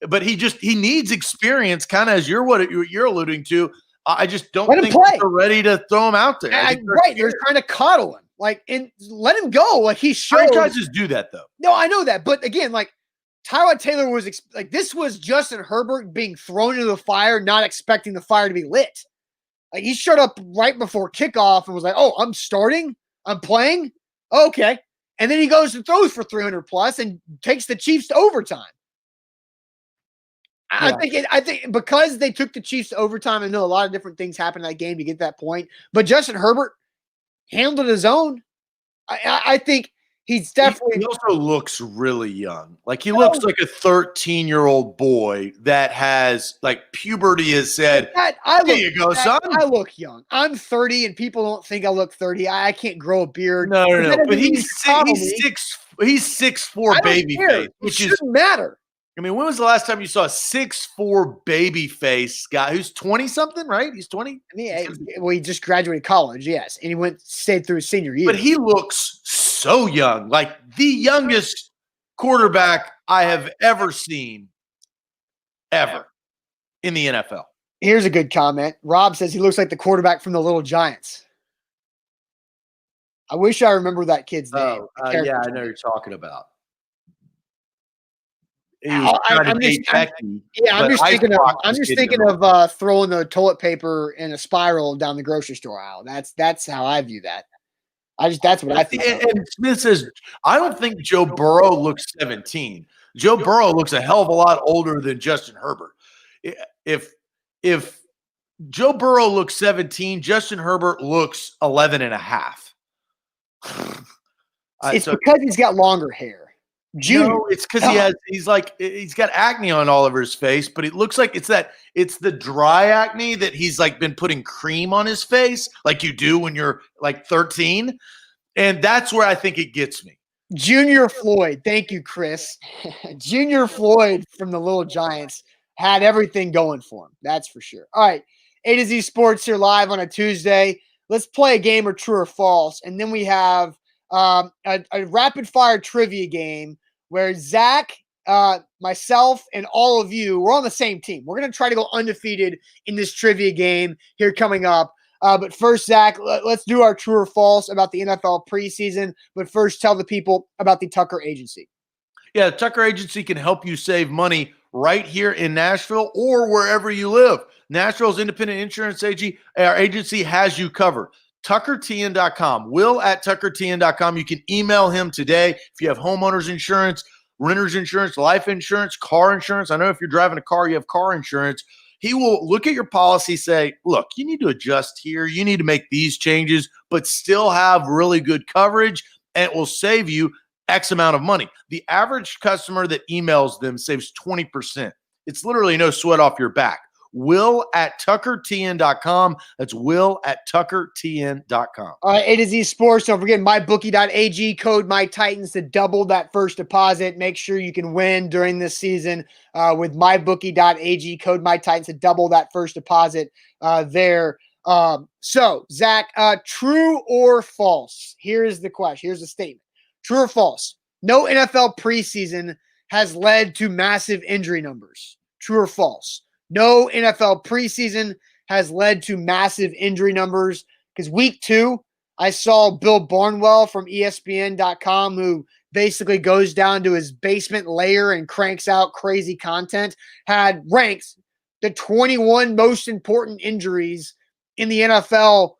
But he needs experience, kind of as you're alluding to. I just don't think they're ready to throw him out there. They're trying to coddle him, and let him go. He showed. Franchises do that, though. No, I know that, but again, Tyrod Taylor was this was Justin Herbert being thrown into the fire, not expecting the fire to be lit. He showed up right before kickoff and was like, "Oh, I'm starting. I'm playing. Okay," and then he goes and throws for 300 plus and takes the Chiefs to overtime. Yeah. I think because they took the Chiefs to overtime, I know a lot of different things happened in that game to get that point. But Justin Herbert handled his own. I think He's definitely He also looks really young. Like he looks like a 13-year-old boy that has like puberty has said, "Here you go, son." I look young. I'm 30, and people don't think I look 30. I can't grow a beard. No. But he's 6'4" baby face, It shouldn't matter. I mean, when was the last time you saw a 6'4" baby face guy who's 20-something, right? He's 20? He just graduated college, yes. And he stayed through his senior year. But he looks so young, like the youngest quarterback I have ever seen ever in the NFL. Here's a good comment. Rob says he looks like the quarterback from the Little Giants. I wish I remember that kid's name. Yeah, I know you're talking about. I'm just thinking of throwing the toilet paper in a spiral down the grocery store aisle. That's how I view that. That's what I think. And Smith says, I don't think Joe Burrow looks 17. Joe Burrow looks a hell of a lot older than Justin Herbert. If Joe Burrow looks 17, Justin Herbert looks 11 and a half. It's because he's got longer hair. No, it's because he's got acne on all over his face, but it looks like it's the dry acne that he's like been putting cream on his face, like you do when you're like 13. And that's where I think it gets me. Junior Floyd, thank you, Chris. Junior Floyd from the Little Giants had everything going for him. That's for sure. All right. A to Z Sports here live on a Tuesday. Let's play a game of true or false. And then we have a rapid fire trivia game where Zack, myself, and all of you, we're on the same team. We're going to try to go undefeated in this trivia game here coming up. But first, Zack, let's do our true or false about the NFL preseason. But first, tell the people about the Tucker Agency. Yeah, the Tucker Agency can help you save money right here in Nashville or wherever you live. Nashville's independent insurance agency has you covered. TuckerTN.com. Will at TuckerTN.com. You can email him today if you have homeowners insurance, renter's insurance, life insurance, car insurance. I know if you're driving a car, you have car insurance. He will look at your policy, say, look, you need to adjust here. You need to make these changes, but still have really good coverage, and it will save you X amount of money. The average customer that emails them saves 20%. It's literally no sweat off your back. Will at TuckerTN.com. That's Will at TuckerTN.com. All right, A to Z Sports. Don't forget MyBookie.ag, code MyTitans to double that first deposit. Make sure you can win during this season with MyBookie.ag, code MyTitans to double that first deposit there. So, Zack, true or false? Here's the question. Here's the statement. True or false? No NFL preseason has led to massive injury numbers. True or false? No NFL preseason has led to massive injury numbers because week 2, I saw Bill Barnwell from ESPN.com, who basically goes down to his basement lair and cranks out crazy content, had ranked the 21 most important injuries in the NFL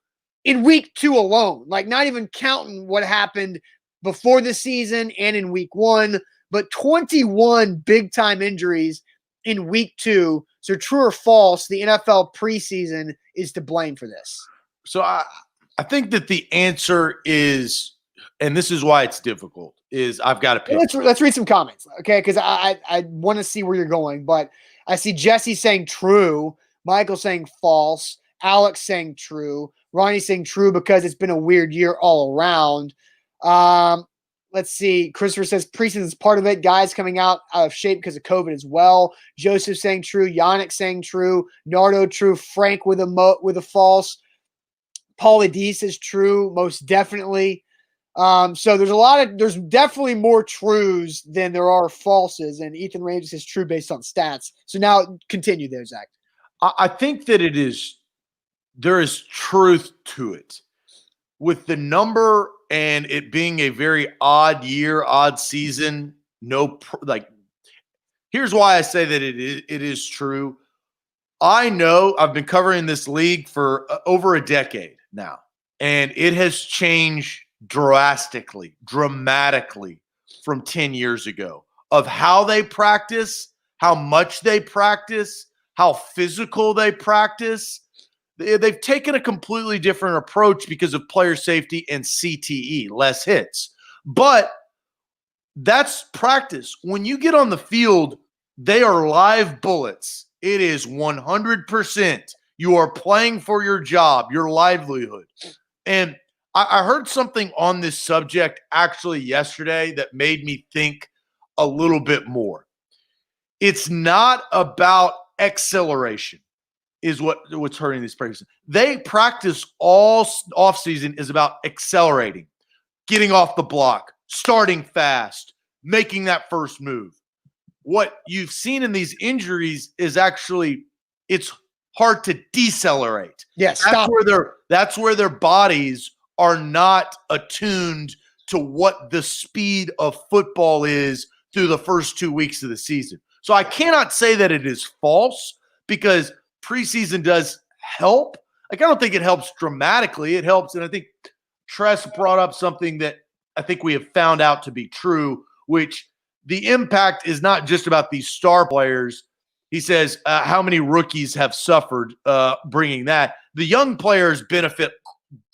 in week 2 alone. Like not even counting what happened before the season and in week 1, but 21 big-time injuries in week 2. So true or false, the NFL preseason is to blame for this? So I think that the answer is, and this is why it's difficult, is I've got to pick. Let's read some comments, okay? Because I want to see where you're going. But I see Jesse saying true, Michael saying false, Alex saying true, Ronnie saying true because it's been a weird year all around. Let's see. Christopher says preseason is part of it. Guys coming out of shape because of COVID as well. Joseph saying true. Yannick saying true. Nardo true. Frank with a false. Paulie D says true. Most definitely. So there's definitely more trues than there are falses. And Ethan Ranger says true based on stats. So now continue there, Zack. I think that there is truth to it. With the number and it being a very odd year, odd season, here's why I say that it is true. I know I've been covering this league for over a decade now, and it has changed dramatically from 10 years ago of how they practice, how much they practice, how physical they practice. They've taken a completely different approach because of player safety and CTE, less hits. But that's practice. When you get on the field, they are live bullets. It is 100%. You are playing for your job, your livelihood. And I heard something on this subject actually yesterday that made me think a little bit more. It's not about acceleration is what's hurting these players. They practice all offseason is about accelerating, getting off the block, starting fast, making that first move. What you've seen in these injuries is actually it's hard to decelerate. Yes, that's where their bodies are not attuned to what the speed of football is through the first 2 weeks of the season. So I cannot say that it is false because preseason does help. Like, I don't think it helps dramatically. It helps. And I think Tress brought up something that I think we have found out to be true, which the impact is not just about these star players. He says how many rookies have suffered bringing that. The young players benefit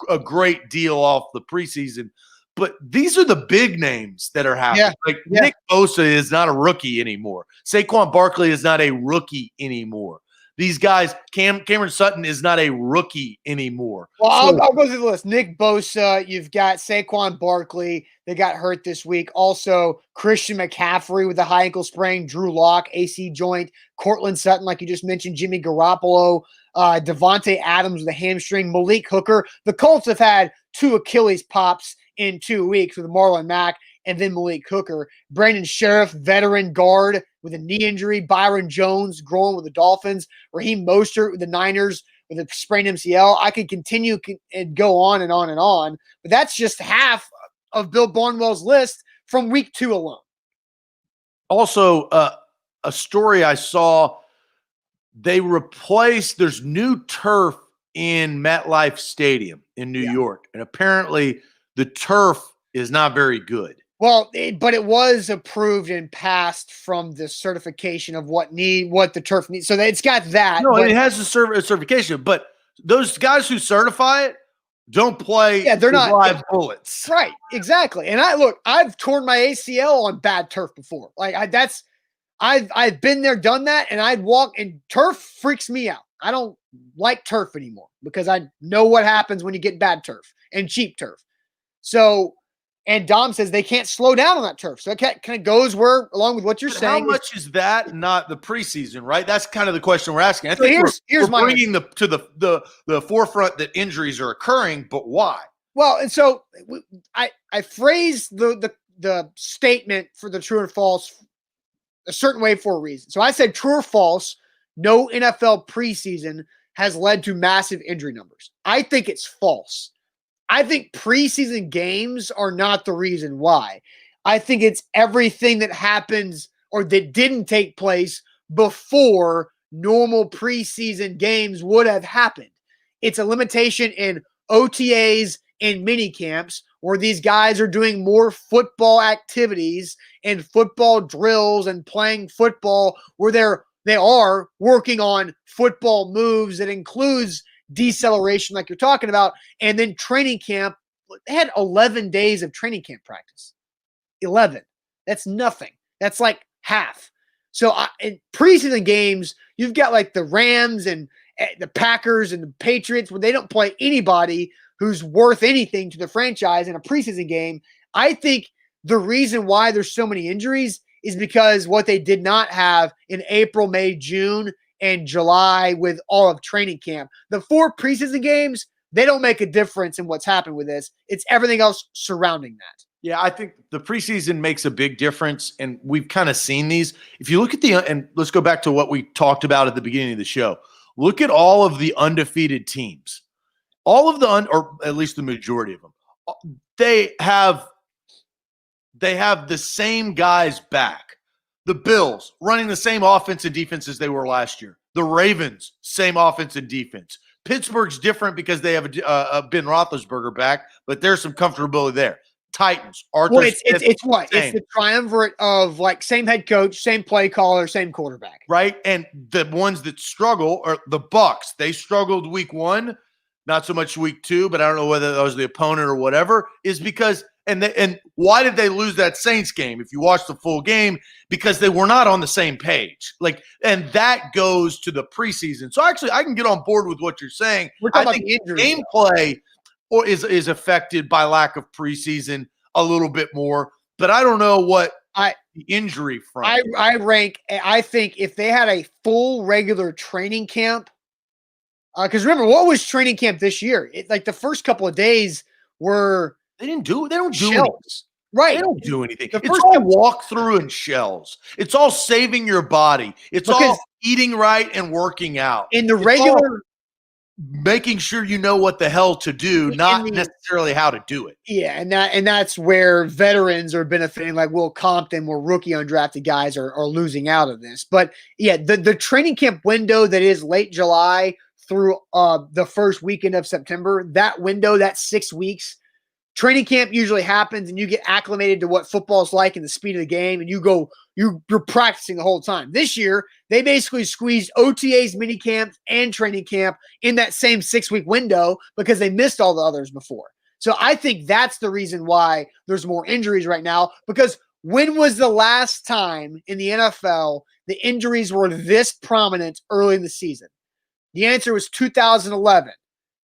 a great deal off the preseason, but these are the big names that are happening. Nick Bosa is not a rookie anymore. Saquon Barkley is not a rookie anymore. These guys, Cameron Sutton is not a rookie anymore. Well, I'll go through the list. Nick Bosa, you've got Saquon Barkley. They got hurt this week. Also, Christian McCaffrey with the high ankle sprain, Drew Lock, AC joint, Cortland Sutton, like you just mentioned, Jimmy Garoppolo, Devontae Adams with a hamstring, Malik Hooker. The Colts have had 2 Achilles pops in 2 weeks with Marlon Mack and then Malik Hooker. Brandon Sheriff, veteran guard with a knee injury. Byron Jones growing with the Dolphins. Raheem Mostert with the Niners with a sprained MCL. I could continue and go on and on and on, but that's just half of Bill Barnwell's list from week 2 alone. Also, a story I saw, there's new turf in MetLife Stadium in New York, and apparently the turf is not very good. Well, but it was approved and passed from the certification of what the turf needs. So it's got that. No, it has a certification, but those guys who certify it don't play. Yeah, they're not live bullets. Right, exactly. And I've torn my ACL on bad turf before. I've been there, done that, and I'd walk, and turf freaks me out. I don't like turf anymore because I know what happens when you get bad turf and cheap turf. So, and Dom says they can't slow down on that turf. So it kind of goes along with what you're saying. How much is that not the preseason, right? That's kind of the question we're asking. I so think here's we're bringing to the forefront that injuries are occurring, but why? Well, and so I phrased the statement for the true and false a certain way for a reason. So I said true or false, no NFL preseason has led to massive injury numbers. I think it's false. I think preseason games are not the reason why. I think it's everything that happens or that didn't take place before normal preseason games would have happened. It's a limitation in OTAs and mini camps where these guys are doing more football activities and football drills and playing football where they are working on football moves that includes deceleration like you're talking about. And then training camp, they had 11 days of training camp practice. 11. That's nothing. That's like half. So in preseason games, you've got like the Rams and the Packers and the Patriots where they don't play anybody who's worth anything to the franchise in a preseason game. I think the reason why there's so many injuries is because what they did not have in April, May, June, and July with all of training camp. The 4 preseason games, they don't make a difference in what's happened with this. It's everything else surrounding that. Yeah, I think the preseason makes a big difference, and we've kind of seen these. If you look at and let's go back to what we talked about at the beginning of the show. Look at all of the undefeated teams. All of or at least the majority of them, they have the same guys back. The Bills running the same offense and defense as they were last year. The Ravens, same offense and defense. Pittsburgh's different because they have a Ben Roethlisberger back, but there's some comfortability there. Titans, Arthur Smith, it's what? Same. It's the triumvirate of like same head coach, same play caller, same quarterback. Right? And the ones that struggle are the Bucks. They struggled week 1, not so much week 2, but I don't know whether that was the opponent or whatever, is because And why did they lose that Saints game? If you watch the full game, because they were not on the same page. And that goes to the preseason. So actually, I can get on board with what you're saying. We're talking I about think the injuries, gameplay is affected by lack of preseason a little bit more, but I don't know what the injury front. I think if they had a full regular training camp, because remember, what was training camp this year? The first couple of days were. They don't do anything. Shells. Right. They don't do anything. It's all walkthrough and shells. It's all saving your body. It's all eating right and working out. In the regular, making sure you know what the hell to do, not necessarily how to do it. Yeah, and that's where veterans are benefiting, like Will Compton, where rookie undrafted guys are losing out of this. But yeah, the training camp window that is late July through the first weekend of September, that window, that 6 weeks. Training camp usually happens and you get acclimated to what football's like and the speed of the game, and you're practicing the whole time. This year, they basically squeezed OTAs, mini camps, and training camp in that same 6-week window because they missed all the others before. So I think that's the reason why there's more injuries right now, because when was the last time in the NFL the injuries were this prominent early in the season? The answer was 2011,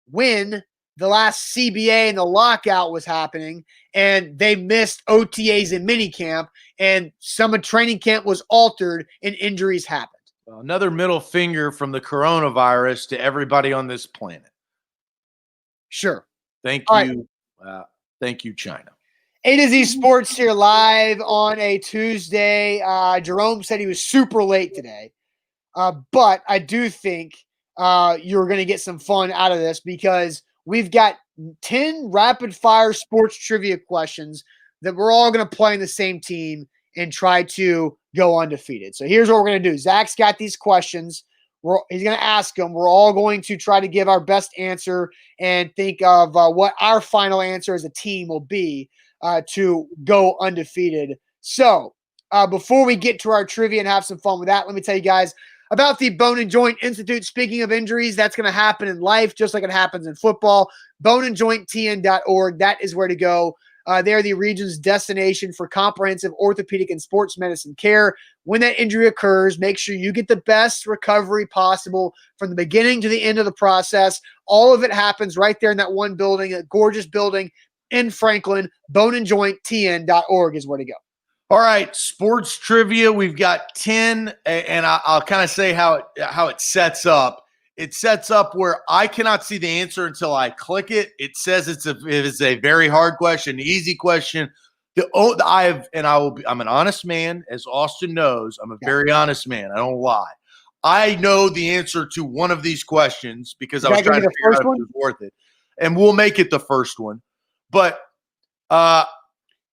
when the last CBA and the lockout was happening, and they missed OTAs and minicamp, and some of training camp was altered, and injuries happened. Well, another middle finger from the coronavirus to everybody on this planet. Sure. Thank you. Thank you, China. A to Z Sports here live on a Tuesday. Jerome said he was super late today, but I do think you're going to get some fun out of this, because we've got 10 rapid-fire sports trivia questions that we're all going to play in the same team and try to go undefeated. So here's what we're going to do. Zach's got these questions. He's going to ask them. We're all going to try to give our best answer and think of what our final answer as a team will be to go undefeated. So before we get to our trivia and have some fun with that, let me tell you guys about the Bone and Joint Institute. Speaking of injuries, that's going to happen in life just like it happens in football. boneandjointtn.org. That is where to go. They're the region's destination for comprehensive orthopedic and sports medicine care. When that injury occurs, make sure you get the best recovery possible from the beginning to the end of the process. All of it happens right there in that one building, a gorgeous building in Franklin. boneandjointtn.org is where to go. All right, sports trivia. We've got 10, and I'll kind of say how it sets up. It sets up where I cannot see the answer until I click it. It says it's a very hard question, easy question. I'm an honest man, as Austin knows. I'm a very honest man. I don't lie. I know the answer to one of these questions because I was trying to figure out if it was worth it, and we'll make it the first one. But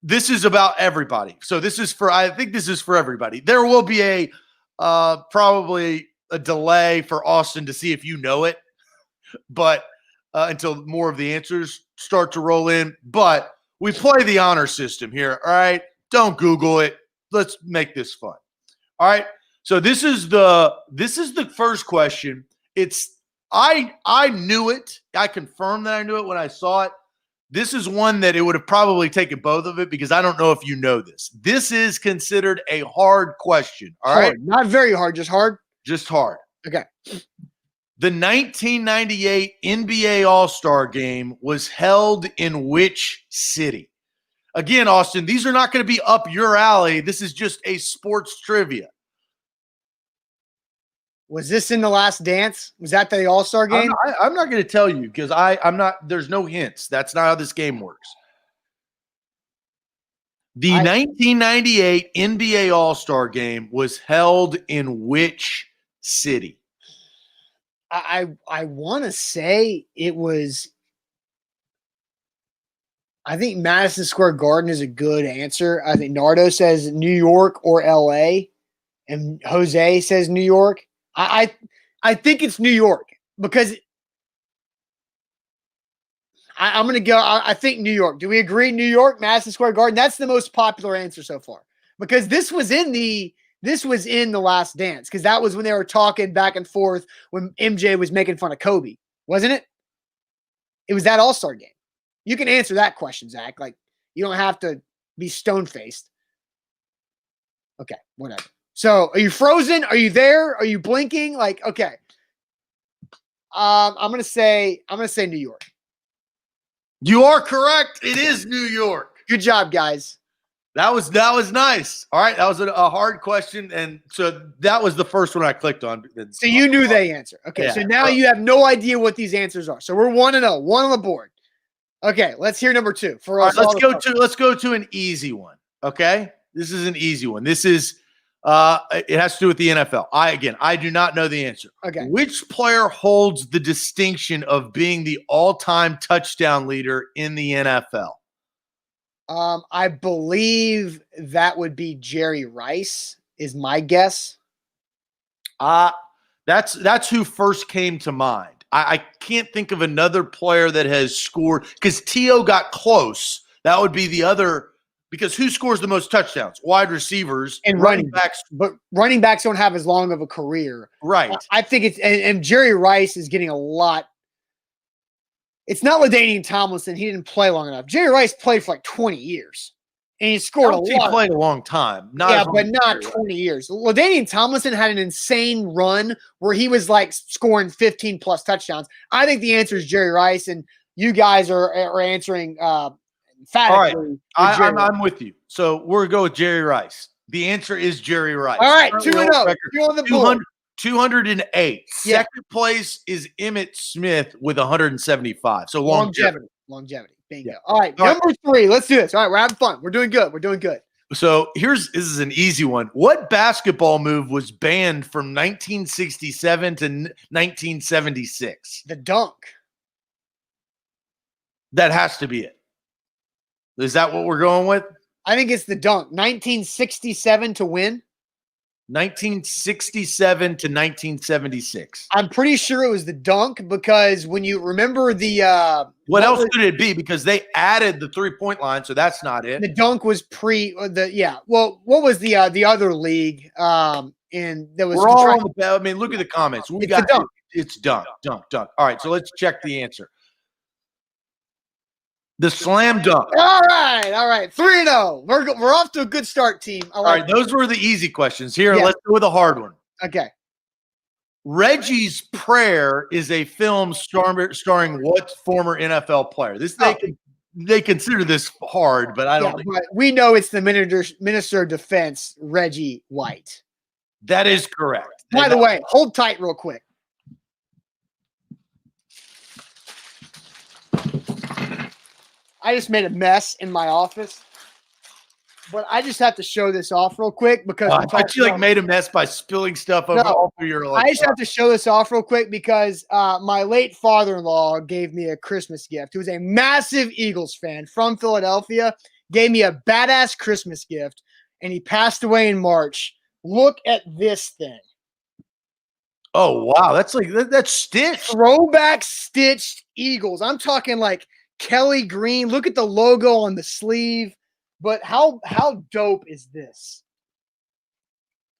this is about everybody. So I think this is for everybody. There will be probably a delay for Austin to see if you know it, but until more of the answers start to roll in. But we play the honor system here. All right. Don't Google it. Let's make this fun. All right. So this is the first question. I knew it. I confirmed that I knew it when I saw it. This is one that it would have probably taken both of it, because I don't know if you know this. This is considered a hard question. All right. Not very hard, just hard. Just hard. Okay. The 1998 NBA All-Star Game was held in which city? Again, Austin, these are not going to be up your alley. This is just a sports trivia. Was this in The Last Dance? Was that the All-Star game? I'm not going to tell you, because I'm not. There's no hints. That's not how this game works. The 1998 NBA All-Star Game was held in which city? I want to say it was. I think Madison Square Garden is a good answer. I think Nardo says New York or LA, and Jose says New York. I think it's New York, because I'm going to go. I think New York. Do we agree? New York, Madison Square Garden. That's the most popular answer so far, because this was in the Last Dance, because that was when they were talking back and forth when MJ was making fun of Kobe, wasn't it? It was that All-Star game. You can answer that question, Zach. Like, You don't have to be stone-faced. Okay, whatever. So, are you frozen? Are you there? Are you blinking? Like, okay. I'm gonna say New York. You are correct. It is New York. Good job, guys. That was nice. All right, that was a hard question, and so that was the first one I clicked on. So you knew the answer. Okay, Yeah. so now you have no idea what these answers are. So we're 1-0, one on the board. Okay, let's hear number 2 for us. All right, let's go to an easy one. Okay, this is an easy one. This is it has to do with the NFL. I do not know the answer. Okay, which player holds the distinction of being the all-time touchdown leader in the NFL? I believe that would be Jerry Rice. Is my guess. That's who first came to mind. I can't think of another player that has scored because T.O. got close. That would be the other because who scores the most touchdowns? Wide receivers and running backs. But running backs don't have as long of a career. Right. I think it's and Jerry Rice is getting a lot. It's not LaDainian Tomlinson. He didn't play long enough. Jerry Rice played for like 20 years. And he scored a lot. He played a long time. But not 20 years. LaDainian Tomlinson had an insane run where he was like scoring 15-plus touchdowns. I think the answer is Jerry Rice, and you guys are answering emphatically. All right. I'm with you. So we're going to go with Jerry Rice. The answer is Jerry Rice. All right, 2-0. You're on the board. 208. Yeah. Second place is Emmitt Smith with 175. So longevity. Bingo. Yeah. All right, number 3. Let's do this. All right, we're having fun. We're doing good. So this is an easy one. What basketball move was banned from 1967 to 1976? The dunk. That has to be it. Is that what we're going with? I think it's the dunk. 1967 to win. 1967 to 1976. I'm pretty sure it was the dunk because when you remember the what else could it be? Because they added the 3-point line, so that's not it. The dunk was Well, what was the other league? And there was. We're all on the. I mean, look at the comments. It's dunk. All right, so let's check the answer. The slam dunk. All right. 3-0. We're off to a good start, team. All right, those were the easy questions. Here, let's go with a hard one. Okay. Reggie's Prayer is a film starring what former NFL player? They consider this hard, but I don't think. But we know it's the Minister of Defense, Reggie White. That is correct. By the way, hold tight real quick. I just made a mess in my office, but I just have to show this off real quick because I thought you made a mess by spilling stuff over all through your life. I just have to show this off real quick because my late father-in-law gave me a Christmas gift. He was a massive Eagles fan from Philadelphia, gave me a badass Christmas gift, and he passed away in March. Look at this thing. Oh, wow. That's stitched. Throwback stitched Eagles. I'm talking like Kelly Green. Look at the logo on the sleeve. But how dope is this?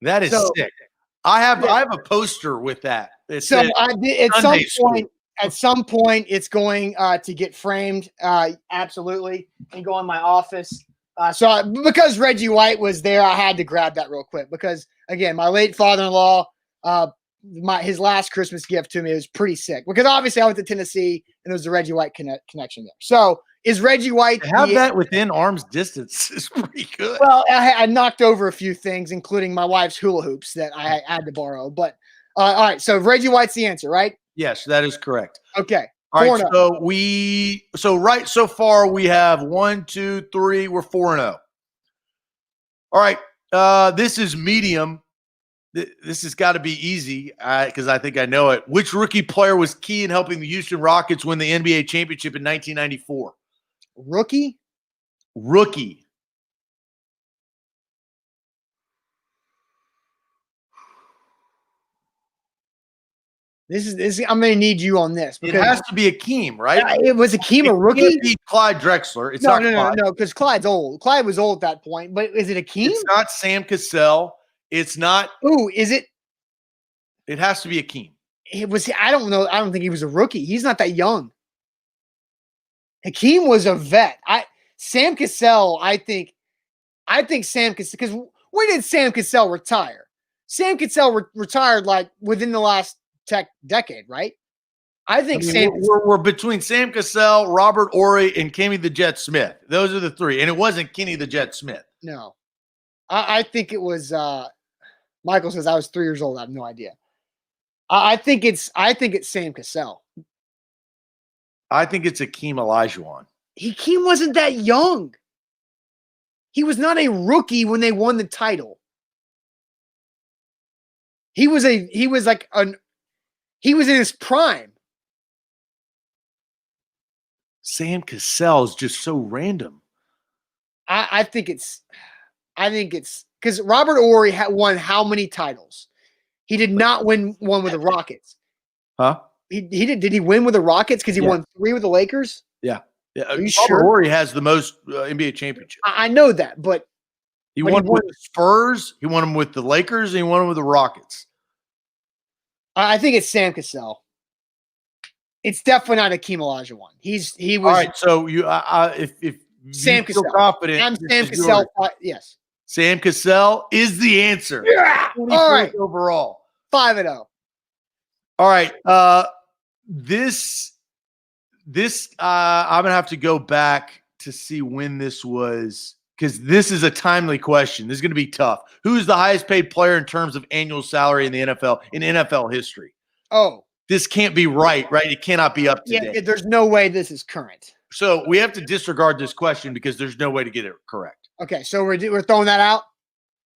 That is sick. I have a poster with that. At some point it's going to get framed, absolutely, and go in my office. Because Reggie White was there, I had to grab that real quick because again, my late father-in-law, his last Christmas gift to me was pretty sick because obviously I went to Tennessee and there was the Reggie White connection there. So is Reggie White to have that within arm's distance is pretty good. Well, I knocked over a few things, including my wife's hula hoops that I had to borrow. But all right, so Reggie White's the answer, right? Yes, that is correct. Okay. All right, so far we have 1, 2, 3. We're 4-0. All right, this is medium. This has got to be easy because I think I know it. Which rookie player was key in helping the Houston Rockets win the NBA championship in 1994? Rookie. This is. I'm going to need you on this. It has to be Akeem, right? It was Akeem a rookie? It can't be Clyde Drexler. It's not Clyde. No, because Clyde's old. Clyde was old at that point. But is it Akeem? It's not Sam Cassell. It's not. Ooh, is it? It has to be Akeem. It was. I don't know. I don't think he was a rookie. He's not that young. Hakeem was a vet. Sam Cassell, I think Sam Cassell, because when did Sam Cassell retire? Sam Cassell retired like within the last decade, right? I think we're between Sam Cassell, Robert Ory, and Kenny the Jet Smith. Those are the three, and it wasn't Kenny the Jet Smith. No, I think it was. Michael says I was 3 years old. I have no idea. I think it's Sam Cassell. I think it's Akeem Olajuwon. Akeem wasn't that young. He was not a rookie when they won the title. He was in his prime. Sam Cassell is just so random. I think it's because Robert Ory won how many titles? He did not win one with the Rockets. Huh? He did. Did he win with the Rockets? Because he won 3 with the Lakers. Yeah. Are you Robert sure? Ory has the most NBA championships. I know that, but he won with the Spurs. He won them with the Lakers. And he won them with the Rockets. I think it's Sam Cassell. It's definitely not Akeem Olajuwon. He was all right. So if Sam you feel Cassell. confident, I'm Sam Cassell. Yes. Sam Cassell is the answer. Yeah. All right. Overall, 5-0. All right. This I'm gonna have to go back to see when this was, because this is a timely question. This is gonna be tough. Who is the highest paid player in terms of annual salary in the NFL in NFL history? Oh, this can't be right? It cannot be up to date. Yeah, there's no way this is current. So we have to disregard this question because there's no way to get it correct. Okay, so we're throwing that out?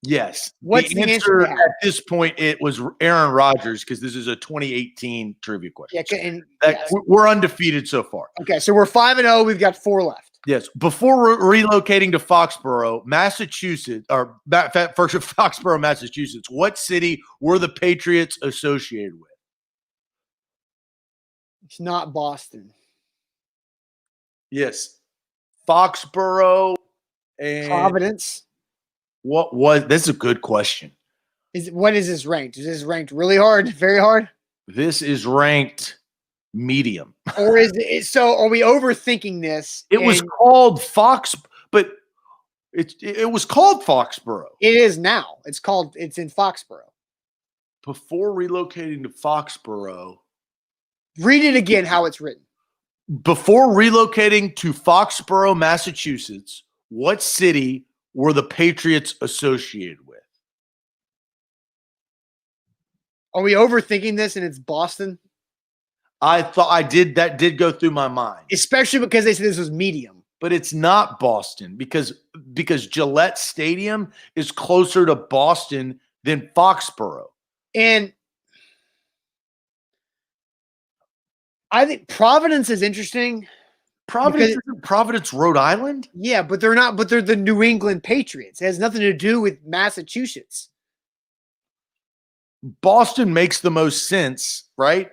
Yes. What's the answer at this point? It was Aaron Rodgers, because this is a 2018 trivia question. Yeah, we're undefeated so far. Okay, so we're 5-0. We've got 4 left. Yes. Before relocating to Foxborough, Massachusetts, Foxborough, Massachusetts, what city were the Patriots associated with? It's not Boston. Yes. Foxborough and Providence. This is a good question. What is this ranked? Is this ranked really hard? Very hard? This is ranked medium. Or is it so? Are we overthinking this? It was called Fox, but it was called Foxborough. It is now. It's in Foxborough. Before relocating to Foxborough. Read it again how it's written. Before relocating to Foxborough, Massachusetts, what city were the Patriots associated with? Are we overthinking this and it's Boston? That did go through my mind. Especially because they said this was medium. But it's not Boston because Gillette Stadium is closer to Boston than Foxborough. And I think Providence is interesting. Providence, Rhode Island? Yeah, but they're not. But they're the New England Patriots. It has nothing to do with Massachusetts. Boston makes the most sense, right?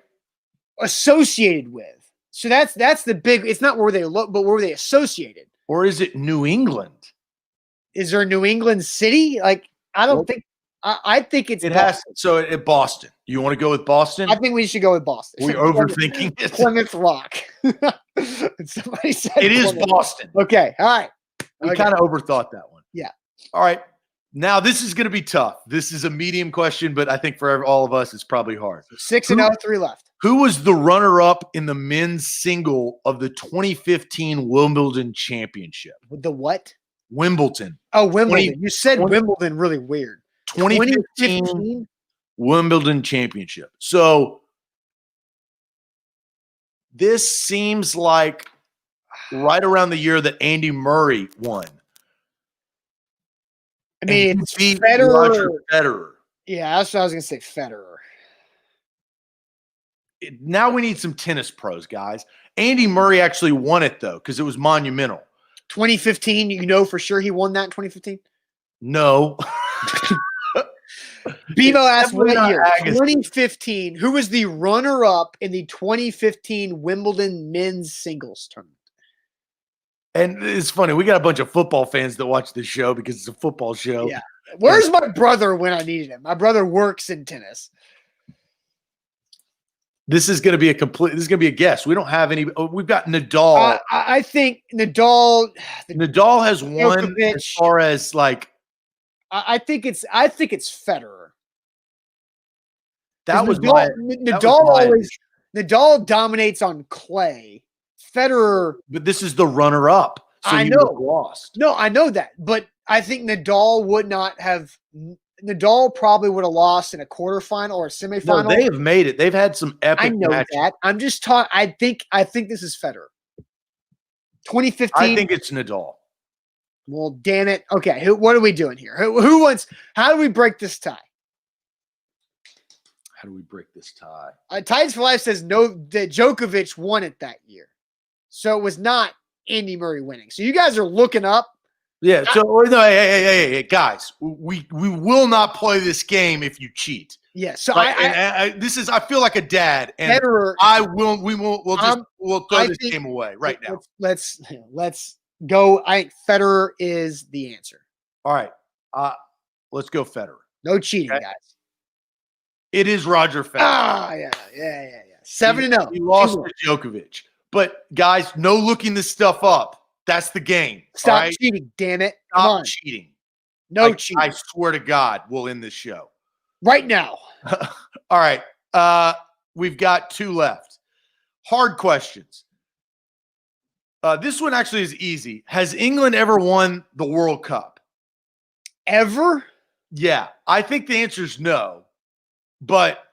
Associated with. So that's the big. It's not where they look, but where they associated. Or is it New England? Is there a New England city? Like I don't think. I think it's. It has. So at Boston, you want to go with Boston? I think we should go with Boston. We're overthinking it. Plymouth Rock. Somebody said it is Boston. Okay. All right. We kind of overthought that one. Yeah. All right. Now this is going to be tough. This is a medium question, but I think for all of us, it's probably hard. 6-0, 3 left. Who was the runner-up in the men's single of the 2015 Wimbledon Championship? The what? Wimbledon. Oh, Wimbledon. You said Wimbledon really weird. 2015 Wimbledon Championship. So this seems like right around the year that Andy Murray won. I mean, it's Federer. Yeah, that's what I was going to say, Federer. Now we need some tennis pros, guys. Andy Murray actually won it, though, because it was monumental. 2015, you know for sure he won that in 2015? No. Bebo asked what year? 2015. Who was the runner-up in the 2015 Wimbledon men's singles tournament? And it's funny. We got a bunch of football fans that watch this show because it's a football show. Yeah. Where's my brother when I needed him? My brother works in tennis. This is going to be a guess. We don't have any. We've got Nadal. I think Nadal. Nadal has won Djokovic. as far as like. I think it's Federer. That was Nadal dominates on clay. Federer, but this is the runner-up. So I you know. lost. No, I know that, but I think Nadal probably would have lost in a quarterfinal or a semifinal. No, they have made it. They've had some epic. I know matches. that. I'm just talking. I think this is Federer. 2015. I think it's Nadal. Well, damn it. Okay, what are we doing here? Who wants? How do we break this tie? How do we break this tie? Titans for Life says no. That Djokovic won it that year, so it was not Andy Murray winning. So you guys are looking up. Yeah. So no, hey, guys, we will not play this game if you cheat. Yeah. So I feel like a dad, and Federer, we'll throw this game away right now. Let's go. I think Federer is the answer. All right. Let's go Federer. No cheating, Okay. guys. It is Roger Federer. Yeah. 7-0. He lost to Djokovic. But guys, no looking this stuff up. That's the game. Stop cheating, damn it. Stop cheating. No cheating. I swear to God, we'll end this show. Right now. All right. We've got 2 left. Hard questions. This one actually is easy. Has England ever won the World Cup? Ever? Yeah. I think the answer is no. But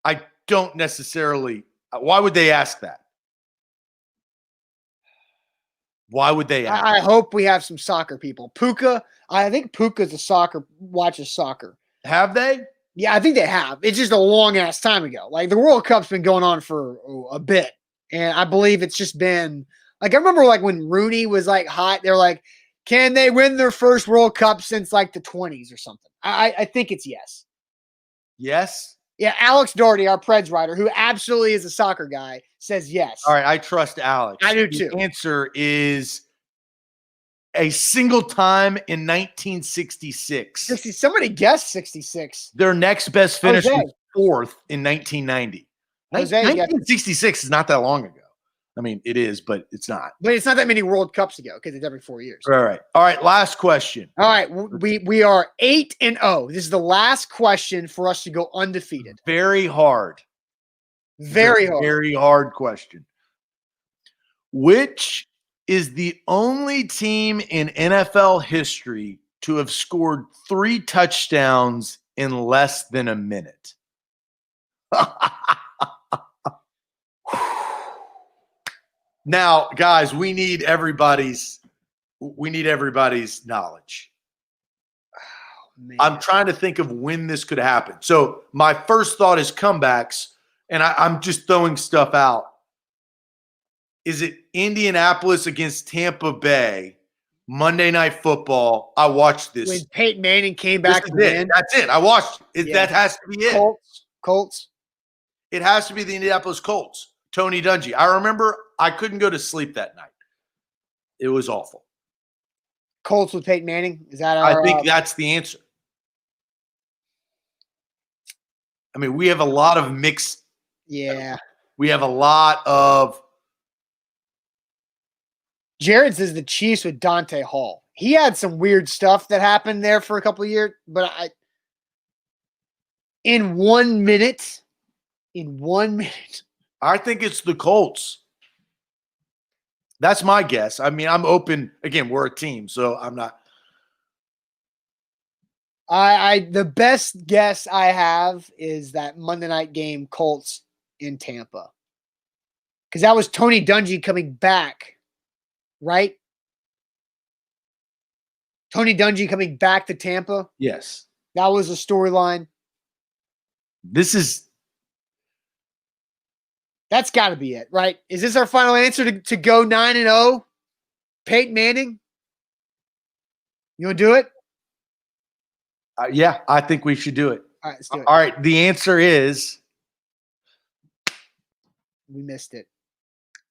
I don't necessarily. Why would they ask that? Why would they ask? I hope we have some soccer people. Puka, I think Puka's watches soccer. Have they? Yeah, I think they have. It's just a long ass time ago. Like the World Cup's been going on for a bit. And I believe it's just been like, I remember like when Rooney was like hot, they're like, can they win their first World Cup since like the 20s or something? I think it's yes. Yes. Yeah, Alex Doherty, our Preds writer, who absolutely is a soccer guy, says yes. All right, I trust Alex. I do too. The answer is a single time in 1966. Somebody guessed 66. Their next best finish Jose. was 4th in 1990. Jose, 1966 is not that long ago. I mean, it is, but it's not. But it's not that many World Cups ago because it's every 4 years. All right. Last question. All right. We are 8-0. This is the last question for us to go undefeated. Very hard. Very hard. Very hard question. Which is the only team in NFL history to have scored 3 touchdowns in less than a minute? Now, guys, we need everybody's knowledge. Man. I'm trying to think of when this could happen. So my first thought is comebacks, and I'm just throwing stuff out. Is it Indianapolis against Tampa Bay, Monday Night Football? I watched this. When Peyton Manning came back to win. That's it. I watched it. Yeah. That has to be it. Colts. It has to be the Indianapolis Colts. Tony Dungy. I remember I couldn't go to sleep that night. It was awful. Colts with Peyton Manning? Is that I think that's the answer. I mean, we have a lot of mixed. Yeah. We have a lot of. Jared says the Chiefs with Dante Hall. He had some weird stuff that happened there for a couple of years, but in 1 minute, I think it's the Colts. That's my guess. I mean, I'm open. Again, we're a team, so I'm not. The best guess I have is that Monday night game, Colts in Tampa. Because that was Tony Dungy coming back, right? Tony Dungy coming back to Tampa. Yes. That was the storyline. That's got to be it, right? Is this our final answer to go 9-0? Peyton Manning? You want to do it? Yeah, I think we should do it. All right, let's do it. All right, the answer is. We missed it.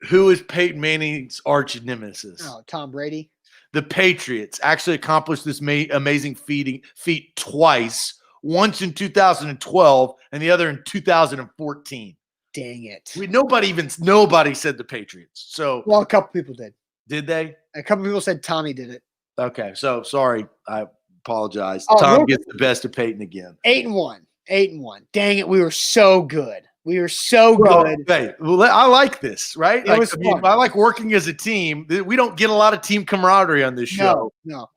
Who is Peyton Manning's arch nemesis? Oh, Tom Brady. The Patriots actually accomplished this amazing feat twice, once in 2012 and the other in 2014. Dang it. Nobody said the Patriots. So Well, a couple people did. Did they? A couple people said Tommy did it. Okay. So sorry. I apologize. Oh, Tom gets the best of Peyton again. 8-1. 8-1. Dang it. We were so good. We were so good. Hey, I like this, right? It was fun. I like working as a team. We don't get a lot of team camaraderie on this show. No.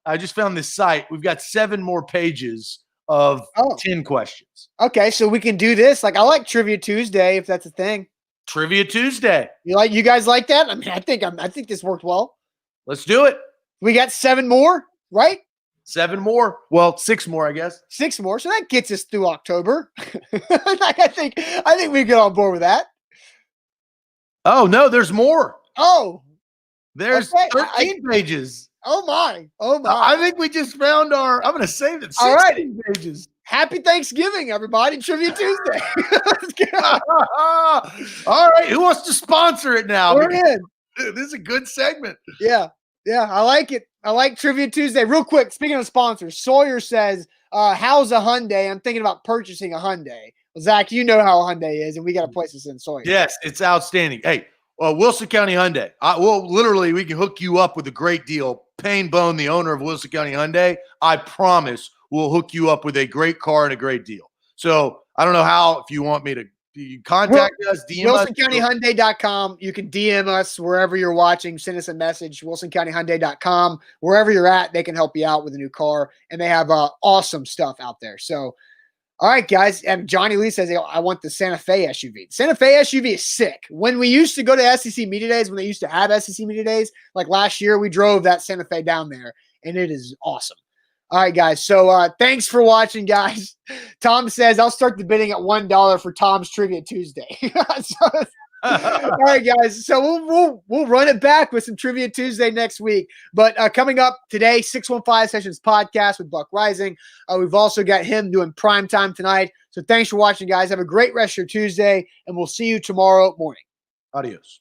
I just found this site. We've got 7 more pages of 10 questions. Okay, so we can do this. Like, I like Trivia Tuesday if that's a thing. Trivia Tuesday. You guys like that? I mean, I think this worked well. Let's do it. We got 7 more, right? 7 more. Well, 6 more, I guess. 6 more. So that gets us through October. I think we get on board with that. Oh no, there's more. Oh, there's 13 pages. Oh my. I think we just found I'm going to save it. 16 All right. pages. Happy Thanksgiving, everybody. Trivia Tuesday. Let's go. All right. Who wants to sponsor it now? We're in. This is a good segment. Yeah. I like it. I like Trivia Tuesday. Real quick, speaking of sponsors, Sawyer says, how's a Hyundai? I'm thinking about purchasing a Hyundai. Well, Zach, you know how a Hyundai is, and we got to place this in Sawyer. Yes, it's outstanding. Hey, Wilson County Hyundai. We can hook you up with a great deal. Payne Bone, the owner of Wilson County Hyundai, I promise we'll hook you up with a great car and a great deal. So I don't know how, if you want me to contact us, DM us. WilsonCountyHyundai.com. You can DM us wherever you're watching. Send us a message, WilsonCountyHyundai.com. Wherever you're at, they can help you out with a new car, and they have awesome stuff out there. So, all right, guys. And Johnny Lee says, I want the Santa Fe SUV. Santa Fe SUV is sick. When we used to go to SEC Media Days, when they used to have SEC Media Days, like last year, we drove that Santa Fe down there, and it is awesome. All right, guys. So thanks for watching, guys. Tom says, I'll start the bidding at $1 for Tom's Trivia Tuesday. All right, guys. So we'll run it back with some Trivia Tuesday next week. But coming up today, 615 Sessions podcast with Buck Rising. We've also got him doing prime time tonight. So thanks for watching, guys. Have a great rest of your Tuesday, and we'll see you tomorrow morning. Adios.